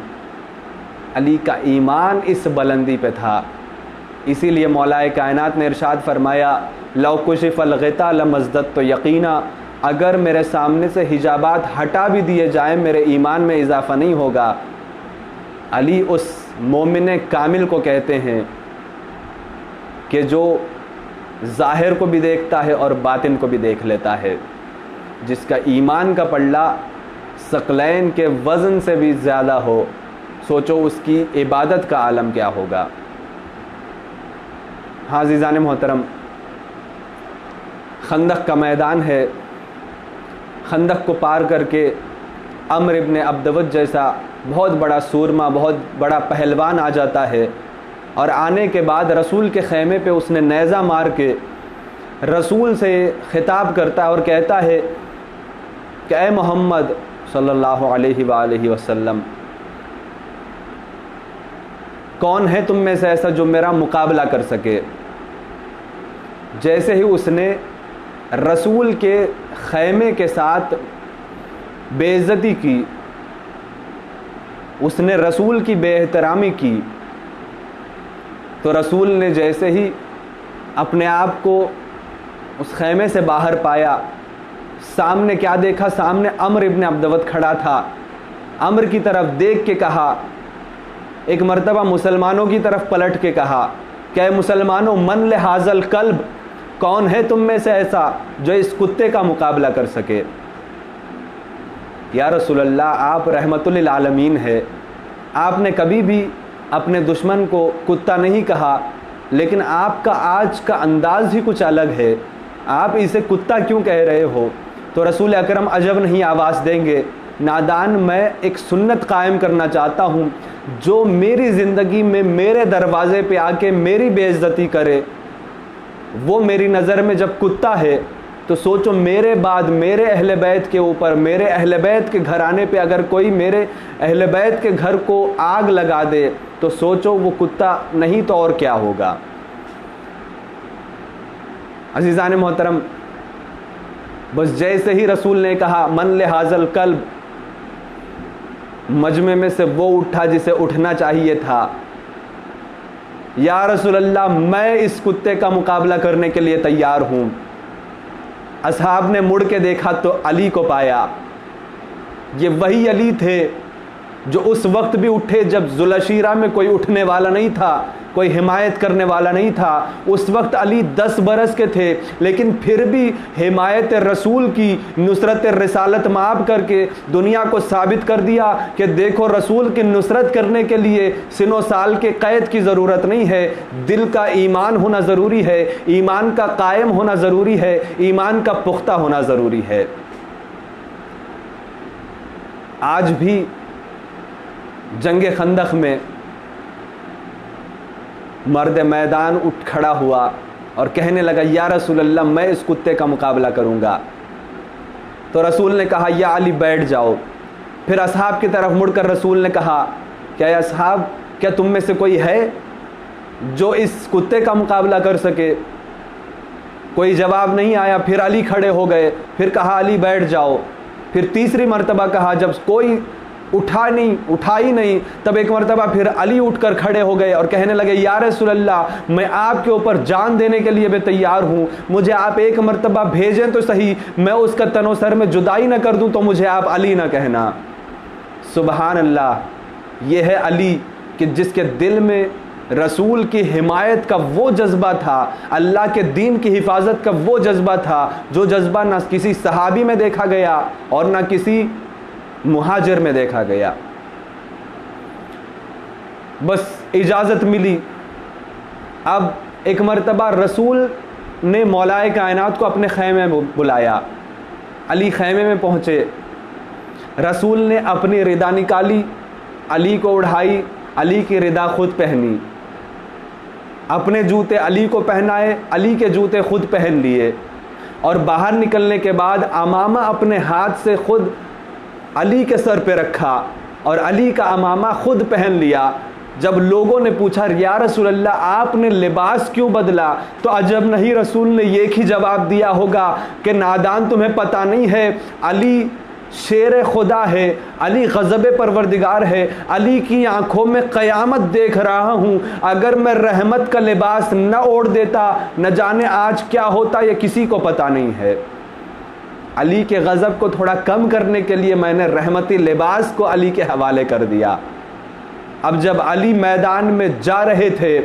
علی کا ایمان اس بلندی پہ تھا، اسی لیے مولا کائنات نے ارشاد فرمایا، لو کشف الغطا لمزددت یقینا، اگر میرے سامنے سے حجابات ہٹا بھی دیے جائیں میرے ایمان میں اضافہ نہیں ہوگا۔ علی اس مومن کامل کو کہتے ہیں کہ جو ظاہر کو بھی دیکھتا ہے اور باطن کو بھی دیکھ لیتا ہے، جس کا ایمان کا پلڑا ثقلین کے وزن سے بھی زیادہ ہو، سوچو اس کی عبادت کا عالم کیا ہوگا۔ ہاں عزیزان محترم، خندق کا میدان ہے، خندق کو پار کر کے عمرو ابن عبدود جیسا بہت بڑا سورما، بہت بڑا پہلوان آ جاتا ہے، اور آنے کے بعد رسول کے خیمے پہ اس نے نیزہ مار کے رسول سے خطاب کرتا ہے اور کہتا ہے کہ اے محمد صلی اللہ علیہ وآلہ وسلم، کون ہے تم میں سے ایسا جو میرا مقابلہ کر سکے؟ جیسے ہی اس نے رسول کے خیمے کے ساتھ بے عزتی کی، اس نے رسول کی بے احترامی کی، تو رسول نے جیسے ہی اپنے آپ کو اس خیمے سے باہر پایا، سامنے کیا دیکھا؟ سامنے عمرو ابن عبدود کھڑا تھا۔ عمرو کی طرف دیکھ کے کہا، ایک مرتبہ مسلمانوں کی طرف پلٹ کے کہا کہ اے مسلمانوں، من لہذا الکلب، کون ہے تم میں سے ایسا جو اس کتے کا مقابلہ کر سکے؟ یا رسول اللہ، آپ رحمت للعالمین ہے، آپ نے کبھی بھی اپنے دشمن کو کتا نہیں کہا، لیکن آپ کا آج کا انداز ہی کچھ الگ ہے، آپ اسے کتا کیوں کہہ رہے ہو؟ تو رسول اکرم عجب نہیں آواز دیں گے، نادان، میں ایک سنت قائم کرنا چاہتا ہوں، جو میری زندگی میں میرے دروازے پہ آ کے میری بے عزتی کرے وہ میری نظر میں جب کتا ہے، تو سوچو میرے بعد میرے اہل بیت کے اوپر، میرے اہل بیت کے گھرانے پہ اگر کوئی میرے اہل بیت کے گھر کو آگ لگا دے تو سوچو وہ کتا نہیں تو اور کیا ہوگا۔ عزیزان محترم، بس جیسے ہی رسول نے کہا من لہذا الکلب، مجمع میں سے وہ اٹھا جسے اٹھنا چاہیے تھا، یا رسول اللہ، میں اس کتے کا مقابلہ کرنے کے لیے تیار ہوں۔ اصحاب نے مڑ کے دیکھا تو علی کو پایا، یہ وہی علی تھے جو اس وقت بھی اٹھے جب ذوالعشیرہ میں کوئی اٹھنے والا نہیں تھا، کوئی حمایت کرنے والا نہیں تھا۔ اس وقت علی 10 برس کے تھے، لیکن پھر بھی حمایت رسول کی، نصرت رسالت معاف کر کے دنیا کو ثابت کر دیا کہ دیکھو رسول کی نصرت کرنے کے لیے سن و سال کے قید کی ضرورت نہیں ہے، دل کا ایمان ہونا ضروری ہے، ایمان کا قائم ہونا ضروری ہے، ایمان کا پختہ ہونا ضروری ہے۔ آج بھی جنگ خندق میں مرد میدان اٹھ کھڑا ہوا اور کہنے لگا یا رسول اللہ میں اس کتے کا مقابلہ کروں گا، تو رسول نے کہا یا علی بیٹھ جاؤ۔ پھر اصحاب کی طرف مڑ کر رسول نے کہا کہ اے اصحاب کیا تم میں سے کوئی ہے جو اس کتے کا مقابلہ کر سکے؟ کوئی جواب نہیں آیا۔ پھر علی کھڑے ہو گئے، پھر کہا علی بیٹھ جاؤ۔ پھر تیسری مرتبہ کہا، جب کوئی اٹھا ہی نہیں، تب ایک مرتبہ پھر علی اٹھ کر کھڑے ہو گئے اور کہنے لگے یا رسول اللہ میں آپ کے اوپر جان دینے کے لیے بھی تیار ہوں، مجھے آپ ایک مرتبہ بھیجیں تو صحیح، میں اس کا تن و سر میں جدائی نہ کر دوں تو مجھے آپ علی نہ کہنا۔ سبحان اللہ، یہ ہے علی کہ جس کے دل میں رسول کی حمایت کا وہ جذبہ تھا، اللہ کے دین کی حفاظت کا وہ جذبہ تھا، جو جذبہ نہ کسی صحابی میں دیکھا گیا اور نہ کسی مہاجر میں دیکھا گیا۔ بس اجازت ملی۔ اب ایک مرتبہ رسول نے مولائے کائنات کو اپنے خیمے میں بلایا، علی خیمے میں پہنچے، رسول نے اپنی ردا نکالی، علی کو اڑھائی، علی کی ردا خود پہنی، اپنے جوتے علی کو پہنائے، علی کے جوتے خود پہن لیے، اور باہر نکلنے کے بعد امامہ اپنے ہاتھ سے خود علی کے سر پہ رکھا اور علی کا امامہ خود پہن لیا۔ جب لوگوں نے پوچھا یا رسول اللہ آپ نے لباس کیوں بدلا، تو عجب نہیں رسول نے ایک ہی جواب دیا ہوگا کہ نادان تمہیں پتہ نہیں ہے، علی شیر خدا ہے، علی غضب پروردگار ہے، علی کی آنکھوں میں قیامت دیکھ رہا ہوں، اگر میں رحمت کا لباس نہ اوڑھ دیتا نہ جانے آج کیا ہوتا یہ کسی کو پتہ نہیں ہے۔ علی کے غضب کو تھوڑا کم کرنے کے لیے میں نے رحمتی لباس کو علی کے حوالے کر دیا۔ اب جب علی میدان میں جا رہے تھے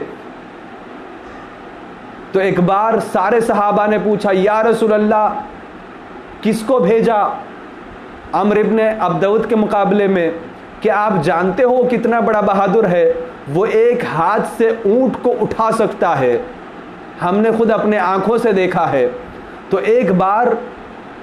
تو ایک بار سارے صحابہ نے پوچھا یا رسول اللہ کس کو بھیجا عمرو ابن عبدود کے مقابلے میں، کہ آپ جانتے ہو کتنا بڑا بہادر ہے، وہ ایک ہاتھ سے اونٹ کو اٹھا سکتا ہے، ہم نے خود اپنے آنکھوں سے دیکھا ہے۔ تو ایک بار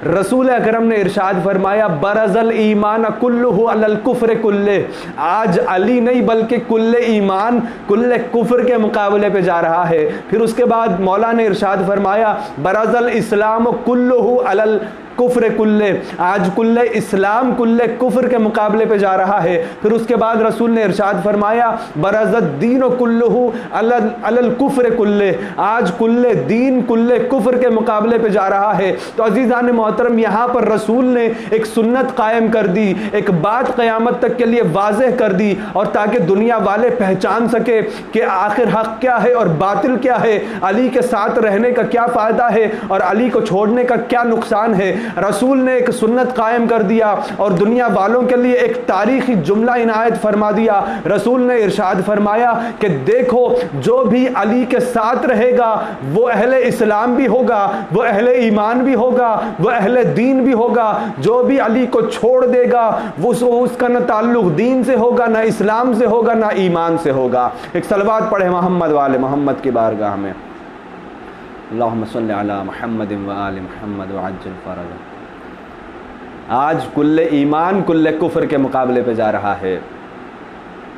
رسول اکرم نے ارشاد فرمایا برز الایمان کلہ علی الکفر کلہ، آج علی نہیں بلکہ کل ایمان کل کفر کے مقابلے پہ جا رہا ہے۔ پھر اس کے بعد مولا نے ارشاد فرمایا برز الاسلام کلہ علی الکفر کلہ، آج کل اسلام کل کفر کے مقابلے پہ جا رہا ہے۔ پھر اس کے بعد رسول نے ارشاد فرمایا برز الدین کلہ علی الکفر کلہ، آج کل دین کل کفر کے مقابلے پہ جا رہا ہے۔ تو عزیزان محترم، یہاں پر رسول نے ایک سنت قائم کر دی، ایک بات قیامت تک کے لیے واضح کر دی، اور تاکہ دنیا والے پہچان سکے کہ آخر حق کیا ہے اور باطل کیا ہے، علی کے ساتھ رہنے کا کیا فائدہ ہے اور علی کو چھوڑنے کا کیا نقصان ہے۔ رسول نے ایک سنت قائم کر دیا اور دنیا والوں کے لیے ایک تاریخی جملہ عنایت فرما دیا۔ رسول نے ارشاد فرمایا کہ دیکھو جو بھی علی کے ساتھ رہے گا وہ اہل اسلام بھی ہوگا، وہ اہل ایمان بھی ہوگا، وہ اہل دین بھی ہوگا، جو بھی علی کو چھوڑ دے گا وہ اس کا نہ تعلق دین سے ہوگا، نہ اسلام سے ہوگا، نہ ایمان سے ہوگا۔ ایک صلوات پڑھے محمد والے محمد کی بارگاہ میں، اللہم صلی علی محمد وآل محمد وعجل فرج۔ آج کل ایمان کل کفر کے مقابلے پہ جا رہا ہے۔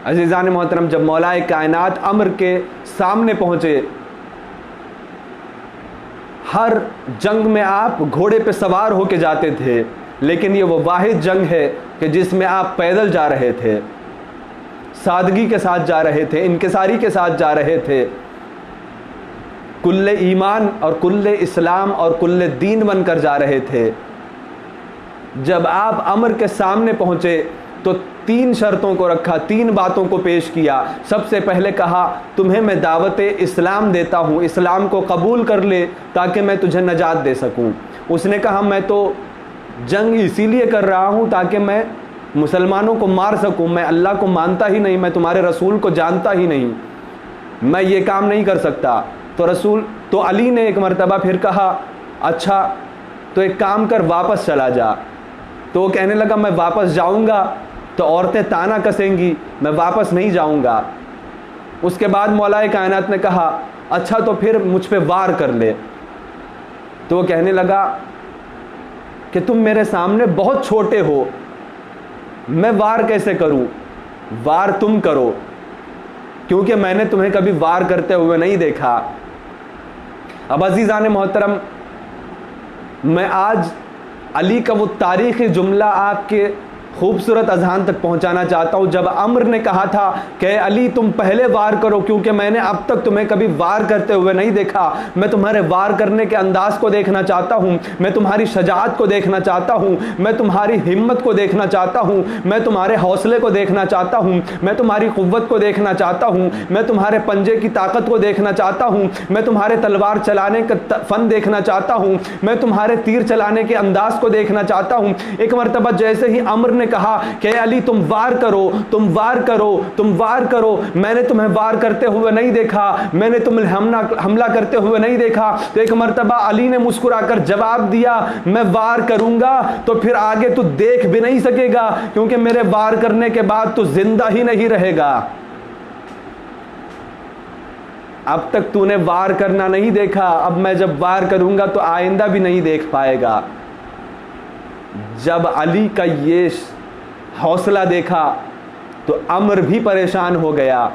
عزیزان محترم، جب مولائے کائنات امر کے سامنے پہنچے، ہر جنگ میں آپ گھوڑے پہ سوار ہو کے جاتے تھے، لیکن یہ وہ واحد جنگ ہے کہ جس میں آپ پیدل جا رہے تھے، سادگی کے ساتھ جا رہے تھے، انکساری کے ساتھ جا رہے تھے، کل ایمان اور کل اسلام اور کل دین بن کر جا رہے تھے۔ جب آپ امر کے سامنے پہنچے تو 3 شرطوں کو رکھا، 3 باتوں کو پیش کیا۔ سب سے پہلے کہا تمہیں میں دعوت اسلام دیتا ہوں، اسلام کو قبول کر لے تاکہ میں تجھے نجات دے سکوں۔ اس نے کہا میں تو جنگ اسی لیے کر رہا ہوں تاکہ میں مسلمانوں کو مار سکوں، میں اللہ کو مانتا ہی نہیں، میں تمہارے رسول کو جانتا ہی نہیں، میں یہ کام نہیں کر سکتا۔ تو علی نے ایک مرتبہ پھر کہا اچھا تو ایک کام کر، واپس چلا جا۔ تو وہ کہنے لگا میں واپس جاؤں گا تو عورتیں تانا کسیں گی، میں واپس نہیں جاؤں گا۔ اس کے بعد مولا کائنات نے کہا اچھا تو پھر مجھ پہ وار کر لے۔ تو وہ کہنے لگا کہ تم میرے سامنے بہت چھوٹے ہو، میں وار کیسے کروں؟ وار تم کرو، کیونکہ میں نے تمہیں کبھی وار کرتے ہوئے نہیں دیکھا۔ اب عزیزان محترم، میں آج علی کا وہ تاریخی جملہ آپ کے خوبصورت اذہان تک پہنچانا چاہتا ہوں۔ جب عمر نے کہا تھا کہ علی تم پہلے وار کرو کیونکہ میں نے اب تک تمہیں کبھی وار کرتے ہوئے نہیں دیکھا، میں تمہارے وار کرنے کے انداز کو دیکھنا چاہتا ہوں، میں تمہاری شجاعت کو دیکھنا چاہتا ہوں، میں تمہاری ہمت کو دیکھنا چاہتا ہوں، میں تمہارے حوصلے کو دیکھنا چاہتا ہوں، میں تمہاری قوت کو دیکھنا چاہتا ہوں، میں تمہارے پنجے کی طاقت کو دیکھنا چاہتا ہوں، میں تمہارے تلوار چلانے کا فن دیکھنا چاہتا ہوں، میں تمہارے تیر چلانے کے انداز کو دیکھنا چاہتا ہوں۔ ایک مرتبہ جیسے ہی عمر نے کہا کہ علی تم وار کرو، تم وار کرو، تم وار کرو، میں نے تمہیں وار کرتے ہوئے نہیں دیکھا، میں نے تمہیں حملہ کرتے ہوئے نہیں دیکھا، تو ایک مرتبہ علی نے مسکرا کر جواب دیا میں وار کروں گا تو پھر آگے تو دیکھ بھی نہیں سکے گا، کیونکہ میرے وار کرنے کے بعد تو زندہ ہی نہیں رہے گا۔ اب تک تو نے وار کرنا نہیں دیکھا، اب میں جب وار کروں گا تو آئندہ بھی نہیں دیکھ پائے گا۔ جب علی کا یہ حوصلہ دیکھا تو عمر بھی پریشان ہو گیا۔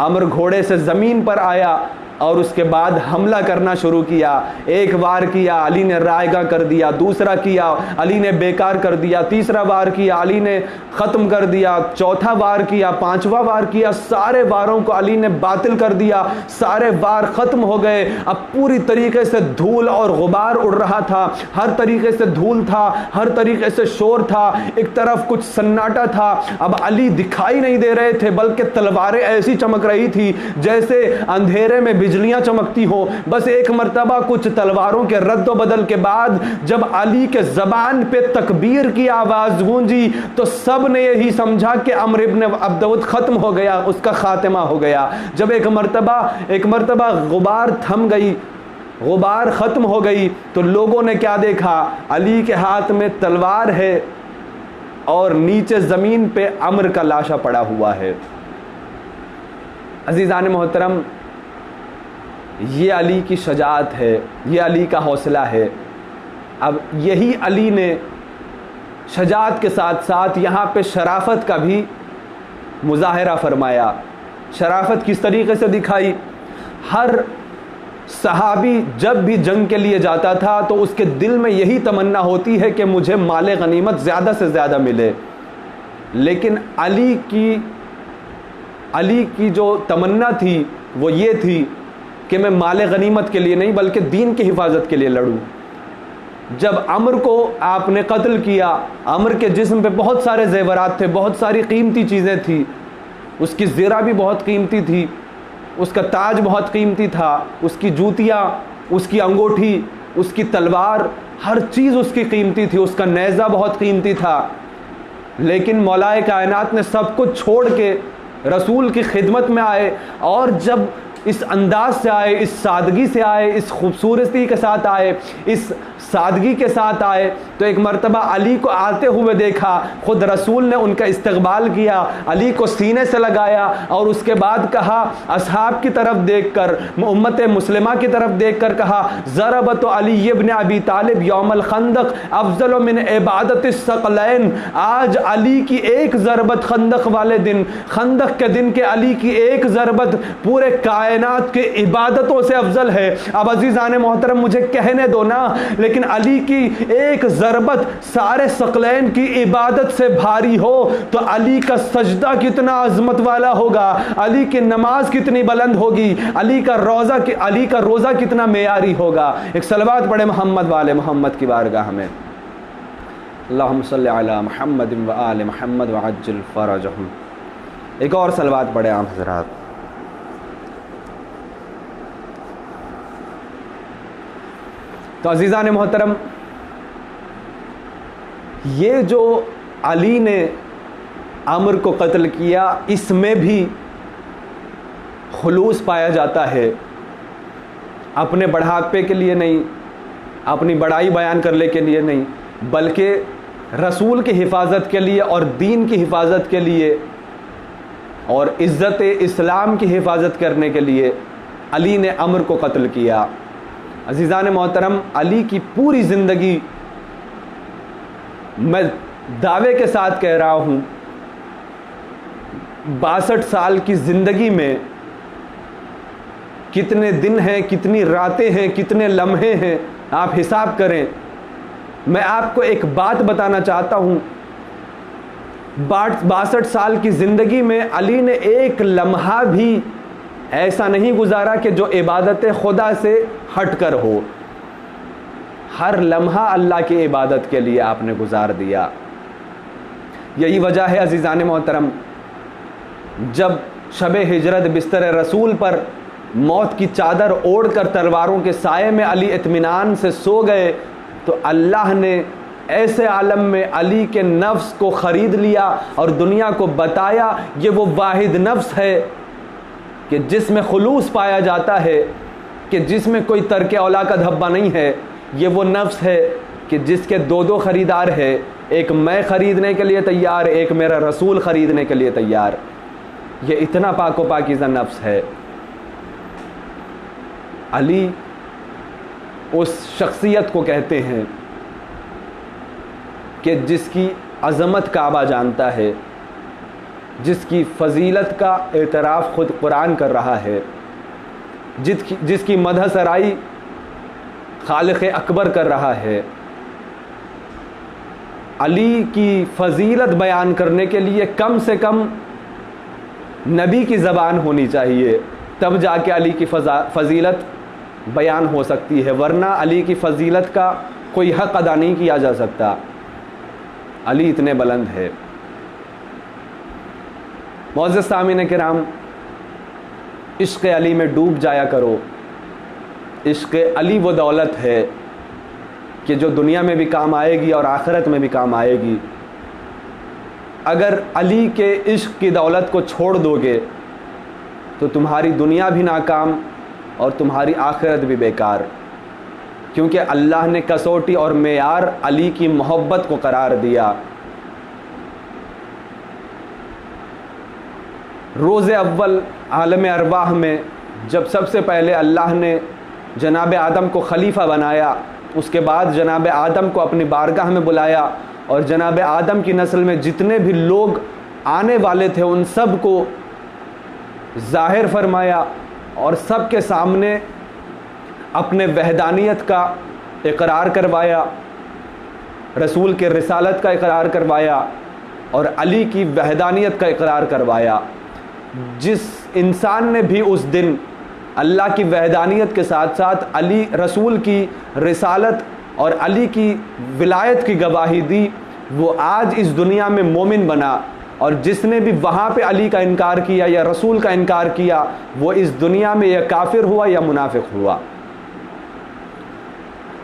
عمر گھوڑے سے زمین پر آیا اور اس کے بعد حملہ کرنا شروع کیا۔ ایک وار کیا، علی نے رائیگاں کر دیا، دوسرا کیا، علی نے بیکار کر دیا، تیسرا وار کیا، علی نے ختم کر دیا، چوتھا وار کیا، پانچواں وار کیا، سارے واروں کو علی نے باطل کر دیا، سارے وار ختم ہو گئے۔ اب پوری طریقے سے دھول اور غبار اڑ رہا تھا، ہر طریقے سے دھول تھا، ہر طریقے سے شور تھا، ایک طرف کچھ سناٹا تھا۔ اب علی دکھائی نہیں دے رہے تھے، بلکہ تلواریں ایسی چمک رہی تھی جیسے اندھیرے میں بجلیاں چمکتی ہو۔ بس ایک مرتبہ کچھ تلواروں کے رد و بدل کے بعد جب علی کے زبان پہ تکبیر کی آواز گونجی تو سب نے یہی سمجھا کہ عمر ابن عبدود ختم ہو گیا، اس کا خاتمہ ہو گیا۔ جب ایک مرتبہ غبار تھم گئی، غبار ختم ہو گئی، تو لوگوں نے کیا دیکھا؟ علی کے ہاتھ میں تلوار ہے اور نیچے زمین پہ عمر کا لاشا پڑا ہوا ہے۔ عزیزان محترم، یہ علی کی شجاعت ہے، یہ علی کا حوصلہ ہے۔ اب یہی علی نے شجاعت کے ساتھ ساتھ یہاں پہ شرافت کا بھی مظاہرہ فرمایا۔ شرافت کس طریقے سے دکھائی؟ ہر صحابی جب بھی جنگ کے لیے جاتا تھا تو اس کے دل میں یہی تمنا ہوتی ہے کہ مجھے مال غنیمت زیادہ سے زیادہ ملے، لیکن علی کی جو تمنا تھی وہ یہ تھی کہ میں مال غنیمت کے لیے نہیں بلکہ دین کی حفاظت کے لیے لڑوں۔ جب عمر کو آپ نے قتل کیا، عمر کے جسم پہ بہت سارے زیورات تھے، بہت ساری قیمتی چیزیں تھی، اس کی زرہ بھی بہت قیمتی تھی، اس کا تاج بہت قیمتی تھا، اس کی جوتیاں، اس کی انگوٹھی، اس کی تلوار، ہر چیز اس کی قیمتی تھی، اس کا نیزہ بہت قیمتی تھا، لیکن مولا کائنات نے سب کچھ چھوڑ کے رسول کی خدمت میں آئے، اور جب اس انداز سے آئے، اس سادگی سے آئے، اس خوبصورتی کے ساتھ آئے، اس سادگی کے ساتھ آئے، تو ایک مرتبہ علی کو آتے ہوئے دیکھا، خود رسول نے ان کا استقبال کیا، علی کو سینے سے لگایا اور اس کے بعد کہا، اصحاب کی طرف دیکھ کر، امت مسلمہ کی طرف دیکھ کر کہا، ضربت علی ابن ابی طالب یوم الخندق افضل من عبادت الثقلین۔ آج علی کی ایک ضربت خندق والے دن، خندق کے دن کے علی کی ایک ضربت پورے کائنات کے عبادتوں سے افضل ہے۔ اب عزیزان محترم مجھے کہنے دو نا، لیکن علی کی ایک ضربت سارے ثقلین کی عبادت سے بھاری ہو تو علی کا سجدہ کتنا عظمت والا ہوگا، علی کی نماز کتنی بلند ہوگی، علی کا روزہ کتنا معیاری ہوگا۔ ایک صلوات پڑھے محمد والے محمد کی بارگاہ میں۔ اللہم صلی علی محمد و آل محمد وعجل فرجہم۔ ایک اور صلوات پڑھے عام حضرات۔ تو عزیزان محترم، یہ جو علی نے عمر کو قتل کیا اس میں بھی خلوص پایا جاتا ہے، اپنے بڑھاپے کے لیے نہیں، اپنی بڑائی بیان کرنے کے لیے نہیں، بلکہ رسول کی حفاظت کے لیے اور دین کی حفاظت کے لیے اور عزت اسلام کی حفاظت کرنے کے لیے علی نے عمر کو قتل کیا۔ عزیزان محترم، علی کی پوری زندگی، میں دعوے کے ساتھ کہہ رہا ہوں، 62 سال کی زندگی میں کتنے دن ہیں، کتنی راتیں ہیں، کتنے لمحے ہیں، آپ حساب کریں۔ میں آپ کو ایک بات بتانا چاہتا ہوں، 62 سال کی زندگی میں علی نے ایک لمحہ بھی ایسا نہیں گزارا کہ جو عبادت خدا سے ہٹ کر ہو۔ ہر لمحہ اللہ کی عبادت کے لیے آپ نے گزار دیا۔ یہی وجہ ہے عزیزان محترم، جب شب ہجرت بستر رسول پر موت کی چادر اوڑھ کر تلواروں کے سائے میں علی اطمینان سے سو گئے تو اللہ نے ایسے عالم میں علی کے نفس کو خرید لیا اور دنیا کو بتایا یہ وہ واحد نفس ہے کہ جس میں خلوص پایا جاتا ہے، کہ جس میں کوئی ترک اولا کا دھبا نہیں ہے۔ یہ وہ نفس ہے کہ جس کے دو خریدار ہے، ایک میں خریدنے کے لیے تیار، ایک میرا رسول خریدنے کے لیے تیار۔ یہ اتنا پاک و پاکیزہ نفس ہے۔ علی اس شخصیت کو کہتے ہیں کہ جس کی عظمت کعبہ جانتا ہے، جس کی فضیلت کا اعتراف خود قرآن کر رہا ہے، جس کی مدح سرائی خالق اکبر کر رہا ہے۔ علی کی فضیلت بیان کرنے کے لیے کم سے کم نبی کی زبان ہونی چاہیے، تب جا کے علی کی فضیلت بیان ہو سکتی ہے، ورنہ علی کی فضیلت کا کوئی حق ادا نہیں کیا جا سکتا۔ علی اتنے بلند ہے۔ معزز سامعین کرام، عشق علی میں ڈوب جایا کرو۔ عشق علی وہ دولت ہے کہ جو دنیا میں بھی کام آئے گی اور آخرت میں بھی کام آئے گی۔ اگر علی کے عشق کی دولت کو چھوڑ دو گے تو تمہاری دنیا بھی ناکام اور تمہاری آخرت بھی بیکار، کیونکہ اللہ نے کسوٹی اور معیار علی کی محبت کو قرار دیا۔ روز اول عالم ارواح میں جب سب سے پہلے اللہ نے جناب آدم کو خلیفہ بنایا، اس کے بعد جناب آدم کو اپنی بارگاہ میں بلایا اور جناب آدم کی نسل میں جتنے بھی لوگ آنے والے تھے ان سب کو ظاہر فرمایا اور سب کے سامنے اپنے وحدانیت کا اقرار کروایا، رسول کے رسالت کا اقرار کروایا اور علی کی وحدانیت کا اقرار کروایا۔ جس انسان نے بھی اس دن اللہ کی وحدانیت کے ساتھ ساتھ علی رسول کی رسالت اور علی کی ولایت کی گواہی دی، وہ آج اس دنیا میں مومن بنا، اور جس نے بھی وہاں پہ علی کا انکار کیا یا رسول کا انکار کیا وہ اس دنیا میں یا کافر ہوا یا منافق ہوا۔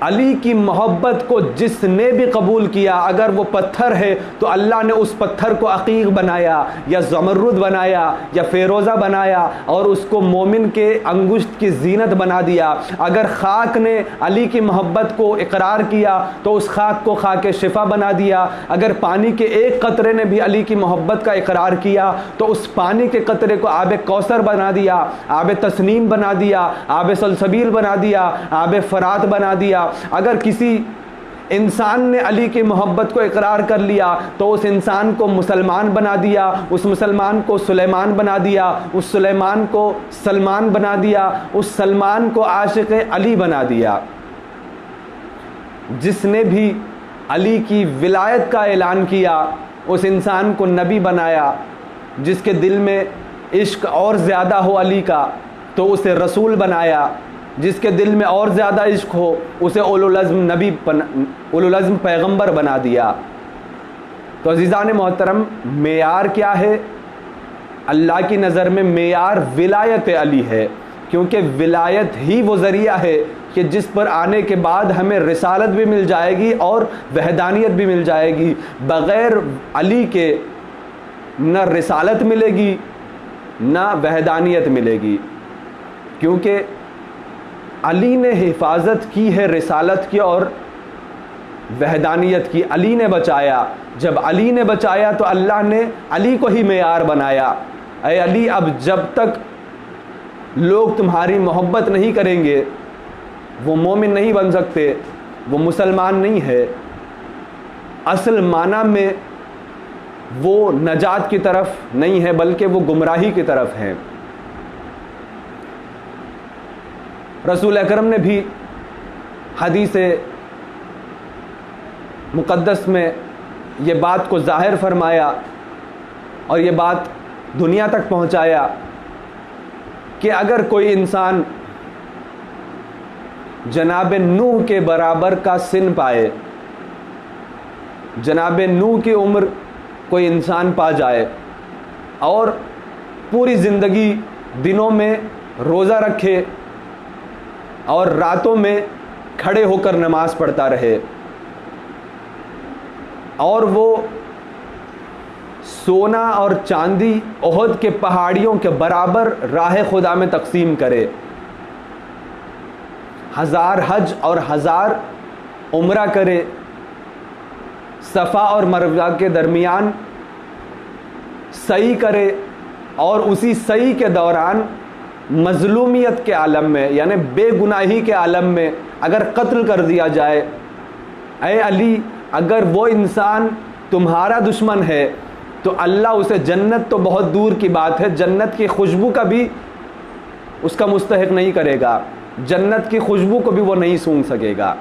علی کی محبت کو جس نے بھی قبول کیا، اگر وہ پتھر ہے تو اللہ نے اس پتھر کو عقیق بنایا یا زمرد بنایا یا فیروزہ بنایا اور اس کو مومن کے انگشت کی زینت بنا دیا۔ اگر خاک نے علی کی محبت کو اقرار کیا تو اس خاک کو خاک شفا بنا دیا۔ اگر پانی کے ایک قطرے نے بھی علی کی محبت کا اقرار کیا تو اس پانی کے قطرے کو آب کوثر بنا دیا، آب تسنیم بنا دیا، آب سلسبیل بنا دیا، آب فرات بنا دیا۔ اگر کسی انسان نے علی کی محبت کو اقرار کر لیا تو اس انسان کو مسلمان بنا دیا، اس مسلمان کو سلیمان بنا دیا، اس سلیمان کو سلمان بنا دیا، اس سلمان کو عاشق علی بنا دیا۔ جس نے بھی علی کی ولایت کا اعلان کیا اس انسان کو نبی بنایا۔ جس کے دل میں عشق اور زیادہ ہو علی کا تو اسے رسول بنایا، جس کے دل میں اور زیادہ عشق ہو اسے اولوالعزم پیغمبر بنا دیا۔ تو عزیزان محترم، معیار کیا ہے؟ اللہ کی نظر میں معیار ولایت علی ہے۔ کیونکہ ولایت ہی وہ ذریعہ ہے کہ جس پر آنے کے بعد ہمیں رسالت بھی مل جائے گی اور وحدانیت بھی مل جائے گی۔ بغیر علی کے نہ رسالت ملے گی نہ وحدانیت ملے گی، کیونکہ علی نے حفاظت کی ہے رسالت کی اور وحدانیت کی۔ علی نے بچایا، جب علی نے بچایا تو اللہ نے علی کو ہی معیار بنایا۔ اے علی، اب جب تک لوگ تمہاری محبت نہیں کریں گے وہ مومن نہیں بن سکتے، وہ مسلمان نہیں ہے۔ اصل معنی میں وہ نجات کی طرف نہیں ہے بلکہ وہ گمراہی کی طرف ہے۔ رسول اکرم نے بھی حدیث مقدس میں یہ بات کو ظاہر فرمایا اور یہ بات دنیا تک پہنچایا کہ اگر کوئی انسان جناب نوح کے برابر کا سن پائے، جناب نوح کی عمر کوئی انسان پا جائے اور پوری زندگی دنوں میں روزہ رکھے اور راتوں میں کھڑے ہو کر نماز پڑھتا رہے اور وہ سونا اور چاندی احد کے پہاڑیوں کے برابر راہ خدا میں تقسیم کرے، 1000 حج اور 1000 عمرہ کرے، صفا اور مروہ کے درمیان سعی کرے اور اسی سعی کے دوران مظلومیت کے عالم میں یعنی بے گناہی کے عالم میں اگر قتل کر دیا جائے، اے علی اگر وہ انسان تمہارا دشمن ہے تو اللہ اسے جنت تو بہت دور کی بات ہے، جنت کی خوشبو کا بھی اس کا مستحق نہیں کرے گا، جنت کی خوشبو کو بھی وہ نہیں سونگھ سکے گا۔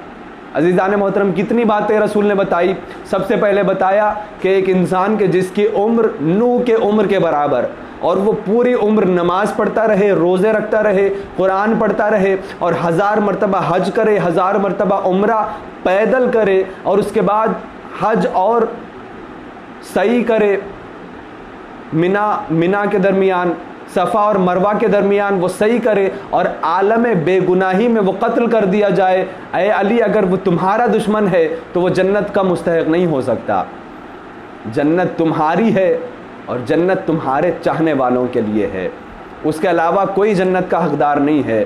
عزیزان محترم، کتنی باتیں رسول نے بتائی۔ سب سے پہلے بتایا کہ ایک انسان کے جس کی عمر نوح کے عمر کے برابر اور وہ پوری عمر نماز پڑھتا رہے، روزے رکھتا رہے، قرآن پڑھتا رہے اور 1000 مرتبہ حج کرے، 1000 مرتبہ عمرہ پیدل کرے اور اس کے بعد حج اور سعی کرے، منا کے درمیان، صفا اور مروہ کے درمیان وہ سعی کرے اور عالم بے گناہی میں وہ قتل کر دیا جائے، اے علی اگر وہ تمہارا دشمن ہے تو وہ جنت کا مستحق نہیں ہو سکتا۔ جنت تمہاری ہے اور جنت تمہارے چاہنے والوں کے لیے ہے، اس کے علاوہ کوئی جنت کا حقدار نہیں ہے۔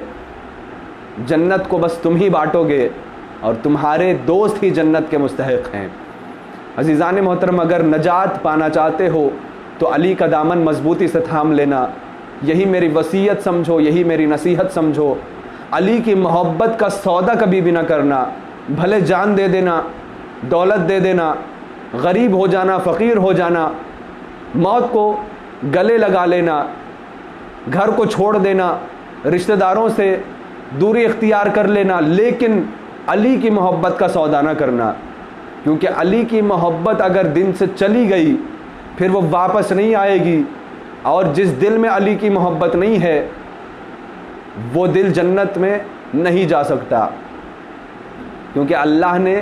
جنت کو بس تم ہی بانٹو گے اور تمہارے دوست ہی جنت کے مستحق ہیں۔ عزیزان محترم، اگر نجات پانا چاہتے ہو تو علی کا دامن مضبوطی سے تھام لینا، یہی میری وصیت سمجھو، یہی میری نصیحت سمجھو۔ علی کی محبت کا سودا کبھی بھی نہ کرنا، بھلے جان دے دینا، دولت دے دینا، غریب ہو جانا، فقیر ہو جانا، موت کو گلے لگا لینا، گھر کو چھوڑ دینا، رشتہ داروں سے دوری اختیار کر لینا، لیکن علی کی محبت کا سودا نہ کرنا، کیونکہ علی کی محبت اگر دل سے چلی گئی پھر وہ واپس نہیں آئے گی، اور جس دل میں علی کی محبت نہیں ہے وہ دل جنت میں نہیں جا سکتا، کیونکہ اللہ نے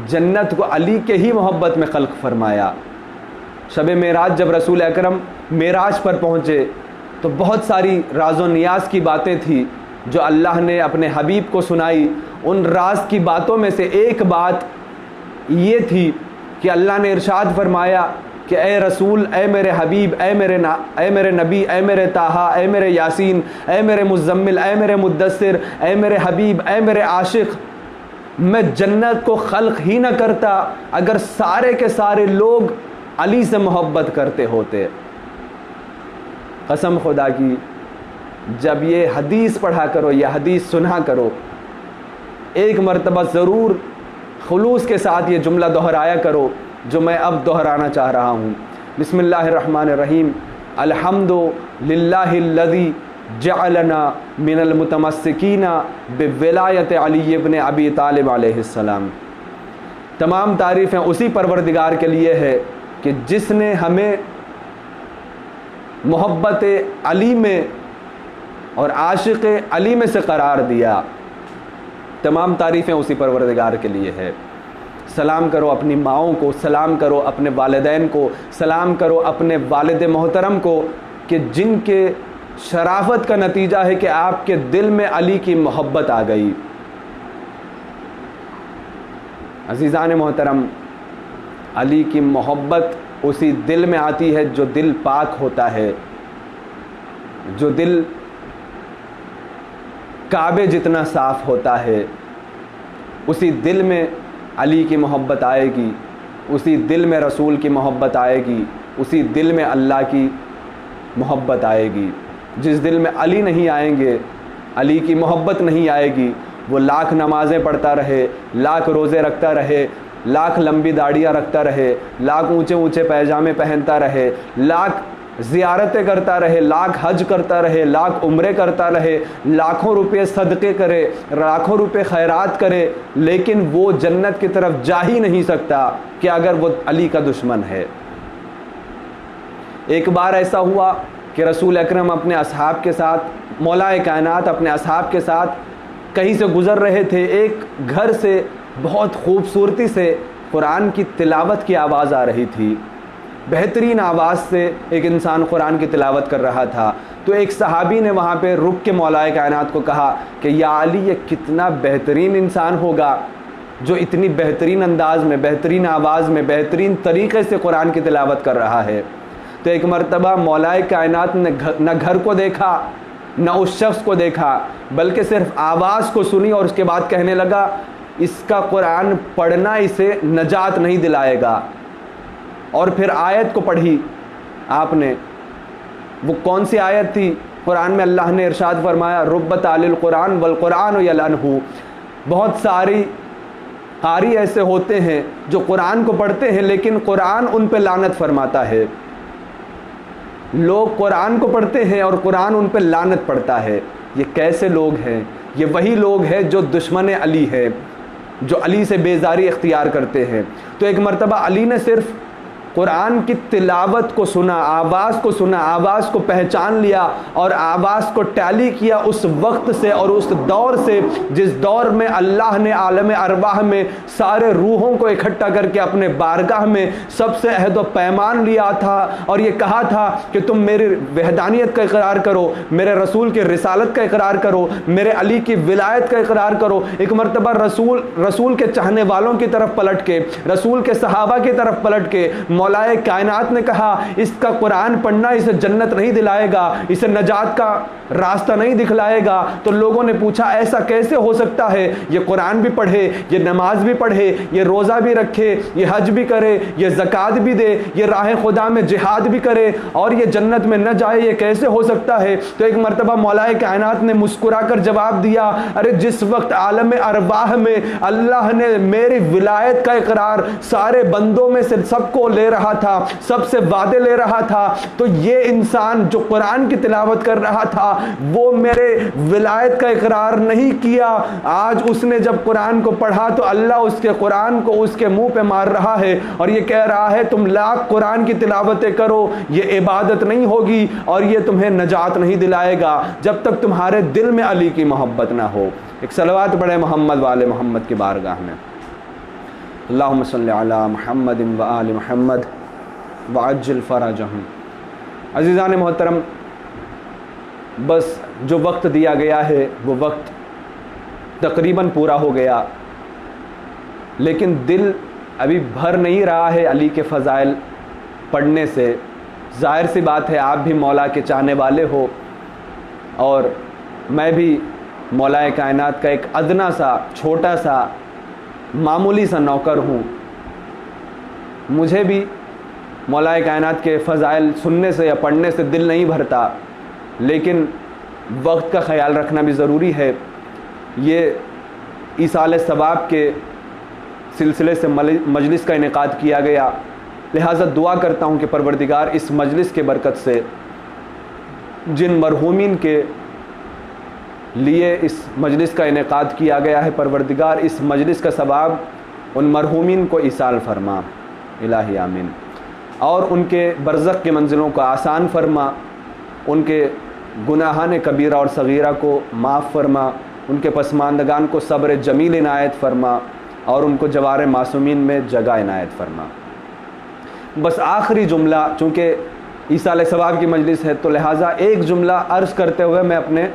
جنت کو علی کے ہی محبت میں خلق فرمایا۔ شب معراج جب رسول اکرم معراج پر پہنچے تو بہت ساری راز و نیاز کی باتیں تھیں جو اللہ نے اپنے حبیب کو سنائی۔ ان راز کی باتوں میں سے ایک بات یہ تھی کہ اللہ نے ارشاد فرمایا کہ اے رسول، اے میرے حبیب، اے میرے نبی، اے میرے طٰہٰ، اے میرے یاسین، اے میرے مزمل، اے میرے مدثر، اے میرے حبیب، اے میرے عاشق، میں جنت کو خلق ہی نہ کرتا اگر سارے کے سارے لوگ علی سے محبت کرتے ہوتے۔ قسم خدا کی، جب یہ حدیث پڑھا کرو، یہ حدیث سنا کرو، ایک مرتبہ ضرور خلوص کے ساتھ یہ جملہ دہرایا کرو جو میں اب دہرانا چاہ رہا ہوں۔ بسم اللہ الرحمن الرحیم، الحمد للہ الذی جعلنا من المتمسکین بولایت علی ابن ابی طالب علیہ السلام۔ تمام تعریفیں اسی پروردگار کے لیے ہے کہ جس نے ہمیں محبت علی میں اور عاشق علی میں سے قرار دیا۔ تمام تعریفیں اسی پروردگار کے لیے ہے۔ سلام کرو اپنی ماؤں کو، سلام کرو اپنے والدین کو، سلام کرو اپنے والد محترم کو کہ جن کے شرافت کا نتیجہ ہے کہ آپ کے دل میں علی کی محبت آ گئی۔ عزیزان محترم، علی کی محبت اسی دل میں آتی ہے جو دل پاک ہوتا ہے، جو دل کعبے جتنا صاف ہوتا ہے، اسی دل میں علی کی محبت آئے گی، اسی دل میں رسول کی محبت آئے گی، اسی دل میں اللہ کی محبت آئے گی۔ جس دل میں علی نہیں آئیں گے، علی کی محبت نہیں آئے گی، وہ لاکھ نمازیں پڑھتا رہے، لاکھ روزے رکھتا رہے، لاکھ لمبی داڑیاں رکھتا رہے، لاکھ اونچے اونچے پیجامے پہنتا رہے، لاکھ زیارتیں کرتا رہے، لاکھ حج کرتا رہے، لاکھ عمرے کرتا رہے، لاکھوں روپے صدقے کرے، لاکھوں روپے خیرات کرے، لیکن وہ جنت کی طرف جا ہی نہیں سکتا کہ اگر وہ علی کا دشمن ہے۔ ایک بار ایسا ہوا کہ رسول اکرم اپنے اصحاب کے ساتھ، مولا کائنات اپنے اصحاب کے ساتھ کہیں سے گزر رہے تھے۔ ایک گھر سے بہت خوبصورتی سے قرآن کی تلاوت کی آواز آ رہی تھی، بہترین آواز سے ایک انسان قرآن کی تلاوت کر رہا تھا۔ تو ایک صحابی نے وہاں پہ رک کے مولا کائنات کو کہا کہ یا علی، یہ کتنا بہترین انسان ہوگا جو اتنی بہترین انداز میں، بہترین آواز میں، بہترین طریقے سے قرآن کی تلاوت کر رہا ہے۔ تو ایک مرتبہ مولا کائنات نے نہ گھر کو دیکھا نہ اس شخص کو دیکھا، بلکہ صرف آواز کو سنی اور اس کے بعد کہنے لگا اس کا قرآن پڑھنا اسے نجات نہیں دلائے گا۔ اور پھر آیت کو پڑھی آپ نے۔ وہ کون سی آیت تھی؟ قرآن میں اللہ نے ارشاد فرمایا رب تال القرآن والقرآن یلعنہ۔ بہت ساری قاری ایسے ہوتے ہیں جو قرآن کو پڑھتے ہیں لیکن قرآن ان پہ لعنت فرماتا ہے۔ لوگ قرآن کو پڑھتے ہیں اور قرآن ان پہ لعنت پڑتا ہے۔ یہ کیسے لوگ ہیں؟ یہ وہی لوگ ہیں جو دشمن علی ہے، جو علی سے بیزاری اختیار کرتے ہیں۔ تو ایک مرتبہ علی نے صرف قرآن کی تلاوت کو سنا، آواز کو سنا، آواز کو پہچان لیا اور آواز کو ٹیلی کیا اس وقت سے اور اس دور سے جس دور میں اللہ نے عالم ارواح میں سارے روحوں کو اکٹھا کر کے اپنے بارگاہ میں سب سے عہد و پیمان لیا تھا اور یہ کہا تھا کہ تم میری وحدانیت کا اقرار کرو، میرے رسول کی رسالت کا اقرار کرو، میرے علی کی ولایت کا اقرار کرو۔ ایک مرتبہ رسول کے چاہنے والوں کی طرف پلٹ کے، رسول کے صحابہ کی طرف پلٹ کے مولا کائنات نے کہا اس کا قرآن پڑھنا اسے جنت نہیں دلائے گا، اسے نجات کا راستہ نہیں دکھلائے گا۔ تو لوگوں نے پوچھا ایسا کیسے ہو سکتا ہے؟ یہ قرآن بھی پڑھے، یہ نماز بھی پڑھے، یہ روزہ بھی رکھے، یہ حج بھی کرے، یہ زکوٰۃ بھی دے، یہ راہ خدا میں جہاد بھی کرے اور یہ جنت میں نہ جائے، یہ کیسے ہو سکتا ہے؟ تو ایک مرتبہ مولا کائنات نے مسکرا کر جواب دیا ارے جس وقت عالم ارواح میں اللہ نے میری ولایت کا اقرار سارے بندوں میں سے سب کو لے رہا تھا، سب سے وعدے لے رہا تھا، تو یہ انسان جو قرآن کی تلاوت کر رہا تھا وہ میرے ولایت کا اقرار نہیں کیا۔ آج اس نے جب قرآن کو پڑھا تو اللہ اس کے قرآن کو اس کے منہ پہ مار رہا ہے اور یہ کہہ رہا ہے تم لاکھ قرآن کی تلاوتیں کرو، یہ عبادت نہیں ہوگی اور یہ تمہیں نجات نہیں دلائے گا جب تک تمہارے دل میں علی کی محبت نہ ہو۔ ایک صلوات پڑھے محمد والے محمد کی بارگاہ میں۔ اللہم صلی علی محمد و آل محمد وعجل فرجہم۔ عزیزان محترم، بس جو وقت دیا گیا ہے وہ وقت تقریباً پورا ہو گیا، لیکن دل ابھی بھر نہیں رہا ہے علی کے فضائل پڑھنے سے۔ ظاہر سی بات ہے آپ بھی مولا کے چاہنے والے ہو اور میں بھی مولا کائنات کا ایک ادنا سا چھوٹا سا معمولی سا نوکر ہوں۔ مجھے بھی مولا کائنات کے فضائل سننے سے یا پڑھنے سے دل نہیں بھرتا، لیکن وقت کا خیال رکھنا بھی ضروری ہے۔ یہ ایصال ثواب کے سلسلے سے مجلس کا انعقاد کیا گیا، لہٰذا دعا کرتا ہوں کہ پروردگار اس مجلس کے برکت سے جن مرحومین کے لیے اس مجلس کا انعقاد کیا گیا ہے، پروردگار اس مجلس کا ثواب ان مرحومین کو ایصال فرما، الہی آمین، اور ان کے برزخ کے منزلوں کو آسان فرما، ان کے گناہان کبیرہ اور صغیرہ کو معاف فرما، ان کے پسماندگان کو صبر جمیل عنایت فرما اور ان کو جوار معصومین میں جگہ عنایت فرما۔ بس آخری جملہ، چونکہ ایصال ثواب کی مجلس ہے، تو لہٰذا ایک جملہ عرض کرتے ہوئے میں اپنے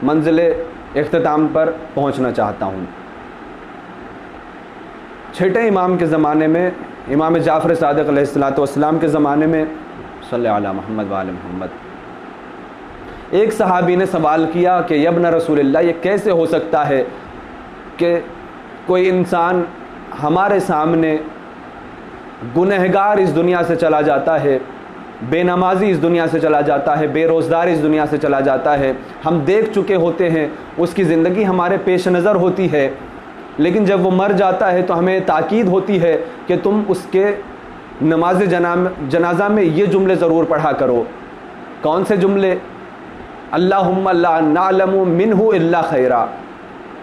منزل اختتام پر پہنچنا چاہتا ہوں۔ چھٹے امام کے زمانے میں، امام جعفر صادق علیہ السلام کے زمانے میں، صلی علی محمد وآل محمد، ایک صحابی نے سوال کیا کہ یا ابن رسول اللہ، یہ کیسے ہو سکتا ہے کہ کوئی انسان ہمارے سامنے گنہگار اس دنیا سے چلا جاتا ہے، بے نمازی اس دنیا سے چلا جاتا ہے، بے روزدار اس دنیا سے چلا جاتا ہے، ہم دیکھ چکے ہوتے ہیں، اس کی زندگی ہمارے پیش نظر ہوتی ہے، لیکن جب وہ مر جاتا ہے تو ہمیں تاکید ہوتی ہے کہ تم اس کے نماز جنازہ میں یہ جملے ضرور پڑھا کرو۔ کون سے جملے؟ اللہم لا نعلم منہ الا خیرا،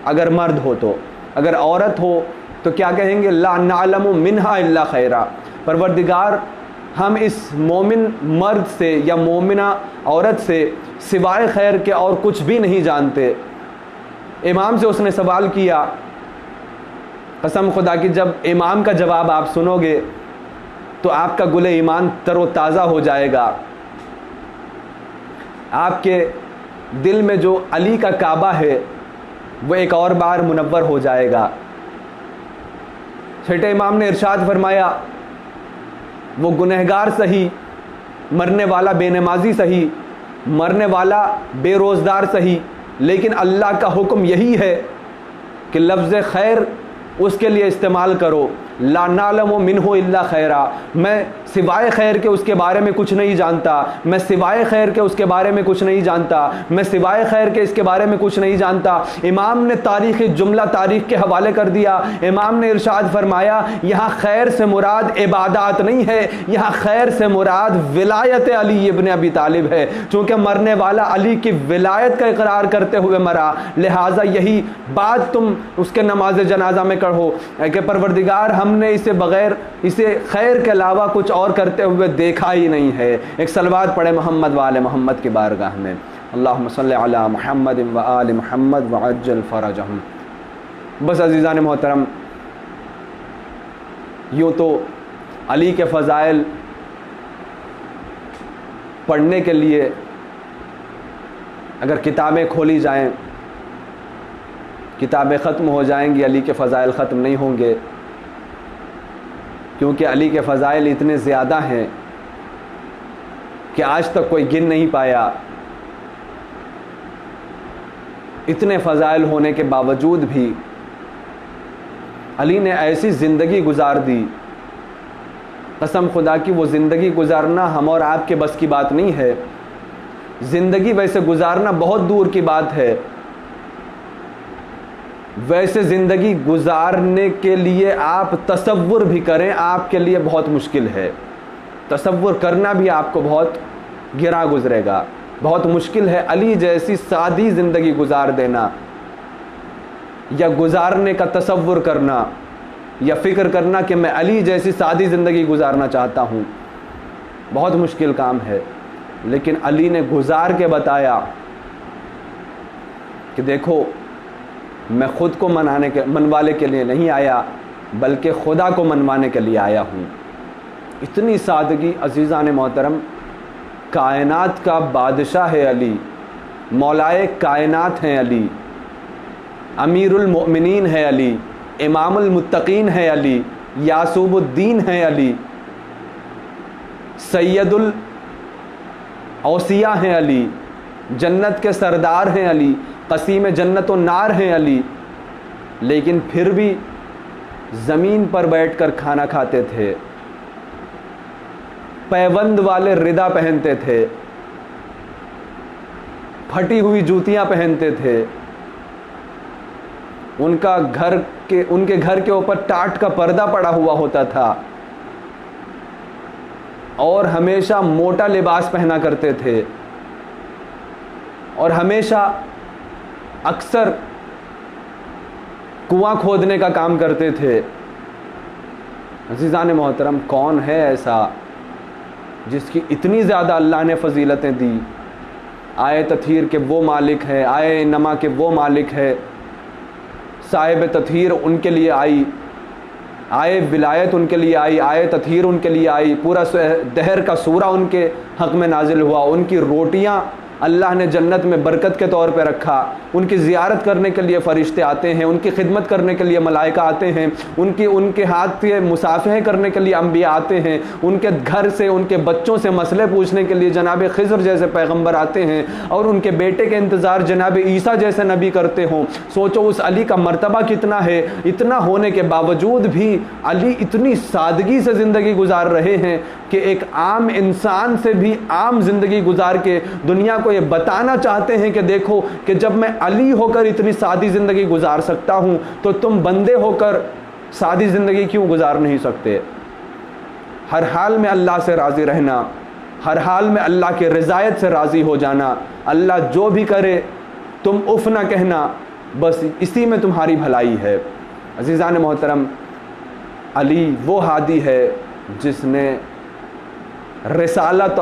اگر مرد ہو تو، اگر عورت ہو تو کیا کہیں گے؟ لا نعلم منہا الا خیرا، پروردگار ہم اس مومن مرد سے یا مومنہ عورت سے سوائے خیر کے اور کچھ بھی نہیں جانتے۔ امام سے اس نے سوال کیا، قسم خدا کی جب امام کا جواب آپ سنو گے تو آپ کا گل ایمان تر و تازہ ہو جائے گا، آپ کے دل میں جو علی کا کعبہ ہے وہ ایک اور بار منور ہو جائے گا۔ چھٹے امام نے ارشاد فرمایا، وہ گنہگار سہی، مرنے والا بے نمازی سہی، مرنے والا بے روزدار سہی، لیکن اللہ کا حکم یہی ہے کہ لفظ خیر اس کے لیے استعمال کرو۔ لا نعلم منہ الا خیرا، میں سوائے خیر کے اس کے بارے میں کچھ نہیں جانتا، میں سوائے خیر کے اس کے بارے میں کچھ نہیں جانتا، میں سوائے خیر کے اس کے بارے میں کچھ نہیں جانتا۔ امام نے تاریخی جملہ تاریخ کے حوالے کر دیا۔ امام نے ارشاد فرمایا، یہاں خیر سے مراد عبادات نہیں ہے، یہاں خیر سے مراد ولایت علی ابن ابی طالب ہے، چونکہ مرنے والا علی کی ولایت کا اقرار کرتے ہوئے مرا، لہٰذا یہی بات تم اس کے نماز جنازہ میں کہو کہ پروردگار ہم نے اسے بغیر، اسے خیر کے علاوہ کچھ اور کرتے ہوئے دیکھا ہی نہیں ہے۔ ایک صلوات پڑھے محمد وآل محمد کی بارگاہ میں، اللہم صلی علی محمد وآل محمد وعجل فرجہم۔ بس عزیزان محترم، یوں تو علی کے فضائل پڑھنے کے لیے اگر کتابیں کھولی جائیں، کتابیں ختم ہو جائیں گی، علی کے فضائل ختم نہیں ہوں گے، کیونکہ علی کے فضائل اتنے زیادہ ہیں کہ آج تک کوئی گن نہیں پایا۔ اتنے فضائل ہونے کے باوجود بھی علی نے ایسی زندگی گزار دی، قسم خدا کی وہ زندگی گزارنا ہم اور آپ کے بس کی بات نہیں ہے۔ زندگی ویسے گزارنا بہت دور کی بات ہے، ویسے زندگی گزارنے کے لیے آپ تصور بھی کریں، آپ کے لیے بہت مشکل ہے، تصور کرنا بھی آپ کو بہت گراں گزرے گا، بہت مشکل ہے علی جیسی سادی زندگی گزار دینا، یا گزارنے کا تصور کرنا، یا فکر کرنا کہ میں علی جیسی سادی زندگی گزارنا چاہتا ہوں، بہت مشکل کام ہے۔ لیکن علی نے گزار کے بتایا کہ دیکھو، میں خود کو منوانے کے لیے نہیں آیا، بلکہ خدا کو منوانے کے لیے آیا ہوں۔ اتنی سادگی عزیزان محترم، کائنات کا بادشاہ ہے علی، مولائے کائنات ہیں علی، امیر المؤمنین ہے علی، امام المتقین ہے علی، یعصوب الدین ہے علی، سید الاوصیاء ہیں علی، جنت کے سردار ہیں علی، قسیم جنت و نار ہیں علی، لیکن پھر بھی زمین پر بیٹھ کر کھانا کھاتے تھے، پیوند والے ردا پہنتے تھے، پھٹی ہوئی جوتیاں پہنتے تھے، ان کے گھر کے اوپر ٹاٹ کا پردہ پڑا ہوا ہوتا تھا، اور ہمیشہ موٹا لباس پہنا کرتے تھے، اور ہمیشہ اکثر کنواں کھودنے کا کام کرتے تھے۔ عزیزان محترم، کون ہے ایسا جس کی اتنی زیادہ اللہ نے فضیلتیں دی؟ آئے تطہیر کے وہ مالک ہے، آئے نما کے وہ مالک ہے، صاحب تطہیر ان کے لیے آئی، آئے ولایت ان کے لیے آئی، آئے تطہیر ان کے لیے آئی، پورا دہر کا سورہ ان کے حق میں نازل ہوا، ان کی روٹیاں اللہ نے جنت میں برکت کے طور پہ رکھا، ان کی زیارت کرنے کے لیے فرشتے آتے ہیں، ان کی خدمت کرنے کے لیے ملائکہ آتے ہیں، ان کے ہاتھ سے مصافحے کرنے کے لیے انبیاء آتے ہیں، ان کے گھر سے ان کے بچوں سے مسئلے پوچھنے کے لیے جناب خضر جیسے پیغمبر آتے ہیں، اور ان کے بیٹے کے انتظار جناب عیسیٰ جیسے نبی کرتے ہوں۔ سوچو اس علی کا مرتبہ کتنا ہے، اتنا ہونے کے باوجود بھی علی اتنی سادگی سے زندگی گزار رہے ہیں کہ ایک عام انسان سے بھی عام زندگی گزار کے دنیا کو یہ بتانا چاہتے ہیں کہ دیکھو کہ جب میں علی ہو کر اتنی سادی زندگی گزار سکتا ہوں تو تم بندے ہو کر سادی زندگی کیوں گزار نہیں سکتے؟ ہر حال میں اللہ سے راضی رہنا، ہر حال میں اللہ کے رضایت سے راضی ہو جانا، اللہ جو بھی کرے تم اف نہ کہنا، بس اسی میں تمہاری بھلائی ہے۔ عزیزان محترم، علی وہ ہادی ہے جس نے رسالت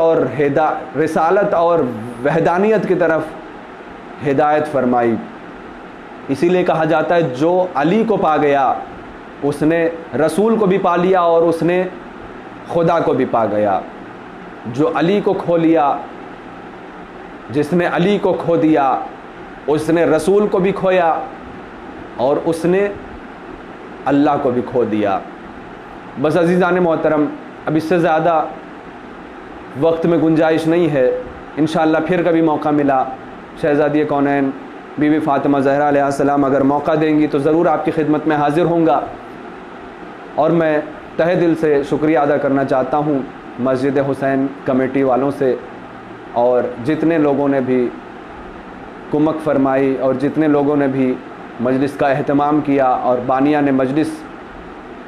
اور وحدانیت کی طرف ہدایت فرمائی۔ اسی لیے کہا جاتا ہے جو علی کو پا گیا اس نے رسول کو بھی پا لیا اور اس نے خدا کو بھی پا گیا۔ جو علی کو کھو لیا، جس نے علی کو کھو دیا، اس نے رسول کو بھی کھویا اور اس نے اللہ کو بھی کھو دیا۔ بس عزیزان محترم، اب اس سے زیادہ وقت میں گنجائش نہیں ہے، انشاءاللہ پھر کبھی موقع ملا شہزادی کونین بی بی فاطمہ زہرا علیہ السلام اگر موقع دیں گی تو ضرور آپ کی خدمت میں حاضر ہوں گا۔ اور میں تہہ دل سے شکریہ ادا کرنا چاہتا ہوں مسجد حسین کمیٹی والوں سے، اور جتنے لوگوں نے بھی کمک فرمائی اور جتنے لوگوں نے بھی مجلس کا اہتمام کیا، اور بانیان مجلس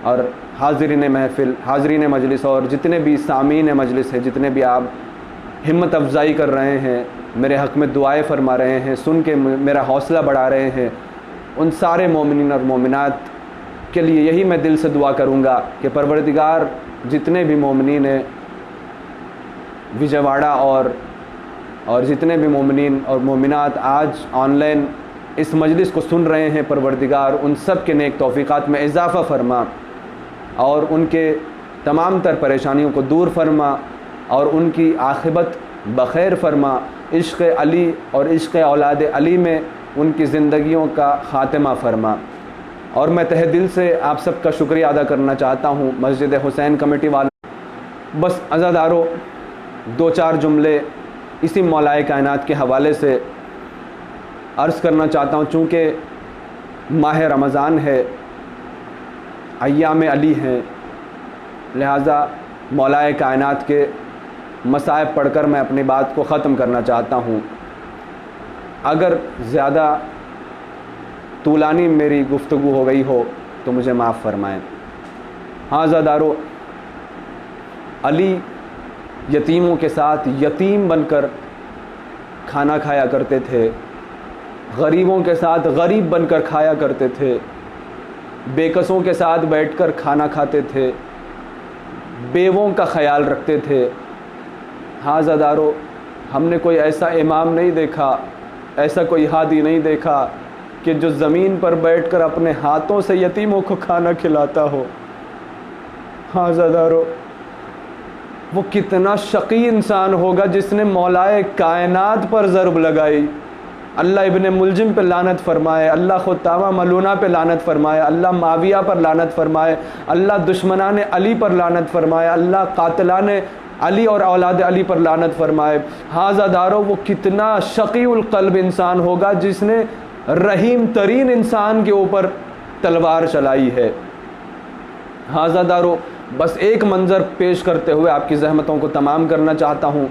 اور حاضرین مجلس اور جتنے بھی سامعین مجلس ہیں، جتنے بھی آپ ہمت افزائی کر رہے ہیں، میرے حق میں دعائیں فرما رہے ہیں، سن کے میرا حوصلہ بڑھا رہے ہیں، ان سارے مومنین اور مومنات کے لیے یہی میں دل سے دعا کروں گا کہ پروردگار جتنے بھی مومنین ہیں وجے واڑہ اور جتنے بھی مومنین اور مومنات آج آن لائن اس مجلس کو سن رہے ہیں، پروردگار ان سب کے نیک توفیقات میں اضافہ فرما اور ان کے تمام تر پریشانیوں کو دور فرما اور ان کی عاقبت بخیر فرما، عشق علی اور عشق اولاد علی میں ان کی زندگیوں کا خاتمہ فرما۔ اور میں تہہ دل سے آپ سب کا شکریہ ادا کرنا چاہتا ہوں مسجد حسین کمیٹی والوں۔ بس عزادارو، دو چار جملے اسی مولائے کائنات کے حوالے سے عرض کرنا چاہتا ہوں۔ چونکہ ماہ رمضان ہے، ایام علی ہیں، لہٰذا مولائے کائنات کے مصائب پڑھ کر میں اپنی بات کو ختم کرنا چاہتا ہوں۔ اگر زیادہ طولانی میری گفتگو ہو گئی ہو تو مجھے معاف فرمائیں۔ ہاں عزادارو، علی یتیموں کے ساتھ یتیم بن کر کھانا کھایا کرتے تھے، غریبوں کے ساتھ غریب بن کر کھایا کرتے تھے، بے کسوں کے ساتھ بیٹھ کر کھانا کھاتے تھے، بیووں کا خیال رکھتے تھے۔ ہاں عزادارو، ہم نے کوئی ایسا امام نہیں دیکھا، ایسا کوئی ہادی نہیں دیکھا کہ جو زمین پر بیٹھ کر اپنے ہاتھوں سے یتیموں کو کھانا کھلاتا ہو۔ ہاں عزادارو، وہ کتنا شقی انسان ہوگا جس نے مولائے کائنات پر ضرب لگائی۔ اللہ ابن ملجم پہ لعنت فرمائے، اللہ خطامہ ملونہ پہ لعنت فرمائے، اللہ معاویہ پر لعنت فرمائے، اللہ دشمنان علی پر لعنت فرمائے، اللہ قاتلان علی اور اولاد علی پر لعنت فرمائے۔ ہاں عزادارو، وہ کتنا شقی القلب انسان ہوگا جس نے رحیم ترین انسان کے اوپر تلوار چلائی ہے۔ ہاں عزادارو، بس ایک منظر پیش کرتے ہوئے آپ کی زحمتوں کو تمام کرنا چاہتا ہوں۔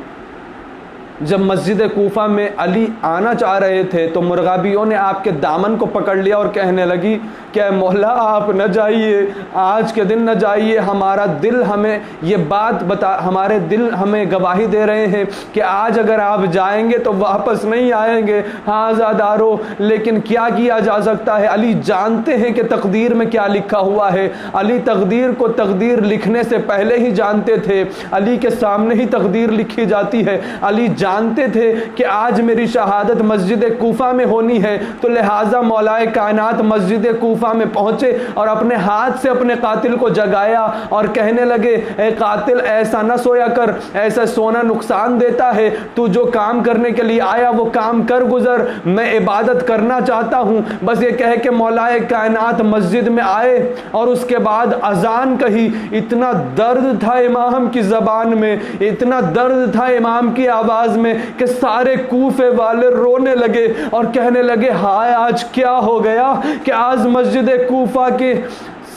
جب مسجد کوفہ میں علی آنا چاہ رہے تھے تو مرغابیوں نے آپ کے دامن کو پکڑ لیا اور کہنے لگی کہ اے مولا آپ نہ جائیے، آج کے دن نہ جائیے، ہمارا دل ہمیں یہ بات ہمارے دل ہمیں گواہی دے رہے ہیں کہ آج اگر آپ جائیں گے تو واپس نہیں آئیں گے۔ ہاں عزادارو، لیکن کیا کیا جا سکتا ہے، علی جانتے ہیں کہ تقدیر میں کیا لکھا ہوا ہے۔ علی تقدیر کو تقدیر لکھنے سے پہلے ہی جانتے تھے، علی کے سامنے ہی تقدیر لکھی جاتی ہے۔ علی جانتے تھے کہ آج میری شہادت مسجد کوفہ میں ہونی ہے، تو لہٰذا مولا کائنات مسجد کوفہ میں پہنچے اور اپنے ہاتھ سے اپنے قاتل کو جگایا اور کہنے لگے اے قاتل ایسا نہ سویا کر، ایسا سونا نقصان دیتا ہے، تو جو کام کرنے کے لیے آیا وہ کام کر گزر، میں عبادت کرنا چاہتا ہوں۔ بس یہ کہہ کہ مولا کائنات مسجد میں آئے اور اس کے بعد اذان کہی۔ اتنا درد تھا امام کی زبان میں، اتنا درد تھا امام کی آواز میں کہ سارے کوفے والے رونے لگے اور کہنے لگے ہائے آج کیا ہو گیا کہ آج مسجد کوفہ کے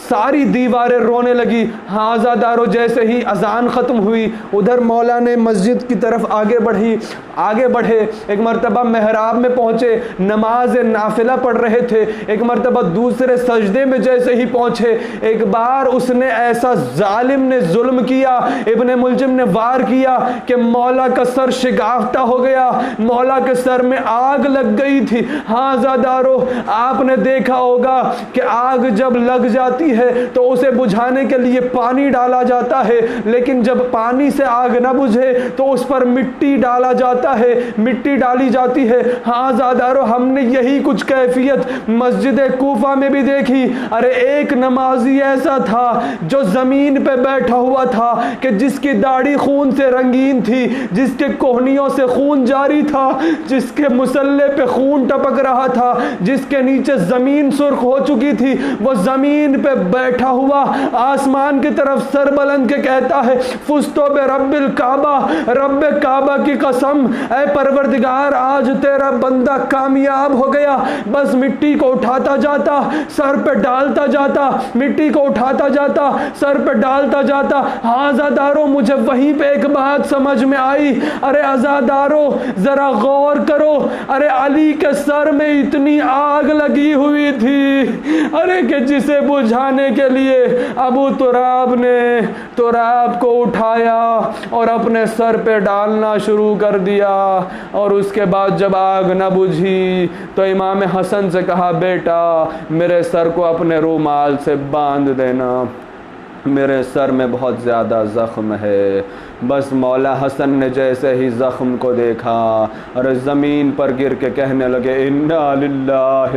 ساری دیواریں رونے لگی۔ حاضہ دارو جیسے ہی اذان ختم ہوئی ادھر مولا نے مسجد کی طرف آگے بڑھے، ایک مرتبہ محراب میں پہنچے، نماز نافلہ پڑھ رہے تھے، ایک مرتبہ دوسرے سجدے میں جیسے ہی پہنچے، ایک بار اس نے ایسا ظالم نے ظلم کیا، ابن ملجم نے وار کیا کہ مولا کا سر شگافتہ ہو گیا، مولا کے سر میں آگ لگ گئی تھی۔ حاضہ دارو آپ نے دیکھا ہوگا کہ آگ جب لگ جاتی ہے تو اسے بجھانے کے لیے پانی ڈالا جاتا ہے، لیکن جب پانی سے آگ نہ بجھے تو اس پر مٹی ڈالا جاتا ہے، مٹی ڈالی جاتی ہے۔ ہاں زادارو ہم نے یہی کچھ کیفیت مسجد کوفہ میں بھی دیکھی۔ ارے ایک نمازی ایسا تھا جو زمین پہ بیٹھا ہوا تھا کہ جس کی داڑھی خون سے رنگین تھی، جس کے کوہنیوں سے خون جاری تھا، جس کے مسلح پہ خون ٹپک رہا تھا، جس کے نیچے زمین سرخ ہو چکی تھی، وہ زمین پہ بیٹھا ہوا آسمان کی طرف سر بلند کے کہتا ہے فزتو برب الکعبہ، رب کعبہ کی قسم اے پروردگار آج تیرا بندہ کامیاب ہو گیا۔ بس مٹی کو اٹھاتا جاتا، سر پہ ڈالتا جاتا، مٹی کو اٹھاتا جاتا، سر پہ ڈالتا جاتا۔ عزادارو مجھے وہیں پہ ایک بات سمجھ میں آئی، ارے عزادارو ذرا غور کرو، ارے علی کے سر میں اتنی آگ لگی ہوئی تھی، ارے کہ جسے بجھانے کے لیے ابو تراب نے تراب کو اٹھایا اور اپنے سر پہ ڈالنا شروع کر دیا، اور اس کے بعد جب آگ نہ بجھی تو امام حسن سے کہا بیٹا میرے سر کو اپنے رومال سے باندھ دینا، میرے سر میں بہت زیادہ زخم ہے۔ بس مولا حسن نے جیسے ہی زخم کو دیکھا اور زمین پر گر کے کہنے لگے انا للہ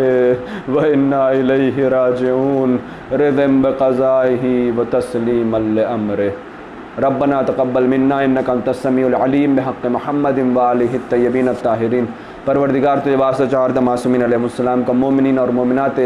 و انا الیہ راجعون، رضا بقضائہ و تسلیما لامرہ، ربنا تقبل منا انک انت السمیع العلیم بحق محمد وآلہ الطیبین الطاہرین۔ پروردگار تجھے واسطہ چہاردہ معصومین علیہ السلام کا مومنین اور مومنات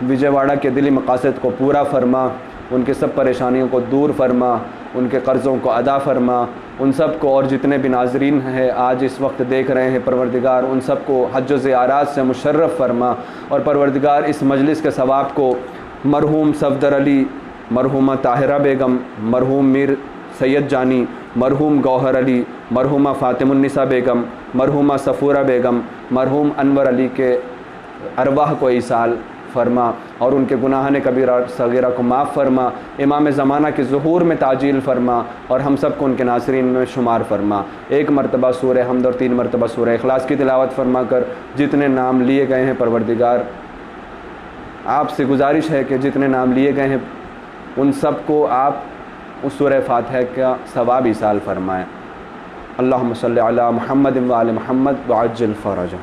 وجے واڑہ کے دلی مقاصد کو پورا فرما، ان کے سب پریشانیوں کو دور فرما، ان کے قرضوں کو ادا فرما، ان سب کو اور جتنے بھی ناظرین ہیں آج اس وقت دیکھ رہے ہیں پروردگار ان سب کو حج و زیارات سے مشرف فرما، اور پروردگار اس مجلس کے ثواب کو مرحوم صفدر علی، مرحومہ طاہرہ بیگم، مرحوم میر سید جانی، مرحوم گوہر علی، مرحومہ فاطم النساء بیگم، مرحومہ صفورہ بیگم، مرحوم انور علی کے ارواح کو ایصال فرما، اور ان کے گناہان کبیرہ صغیرہ کو معاف فرما، امام زمانہ کے ظہور میں تعجیل فرما، اور ہم سب کو ان کے ناصرین میں شمار فرما۔ ایک مرتبہ سورہ حمد اور 3 مرتبہ سورہ اخلاص کی تلاوت فرما کر جتنے نام لیے گئے ہیں پروردگار آپ سے گزارش ہے کہ جتنے نام لیے گئے ہیں ان سب کو آپ اس سورہ فاتحہ کا ثواب ایصال فرمائیں۔ اللہم صلی علی محمد و آل محمد وعجل فرجہ۔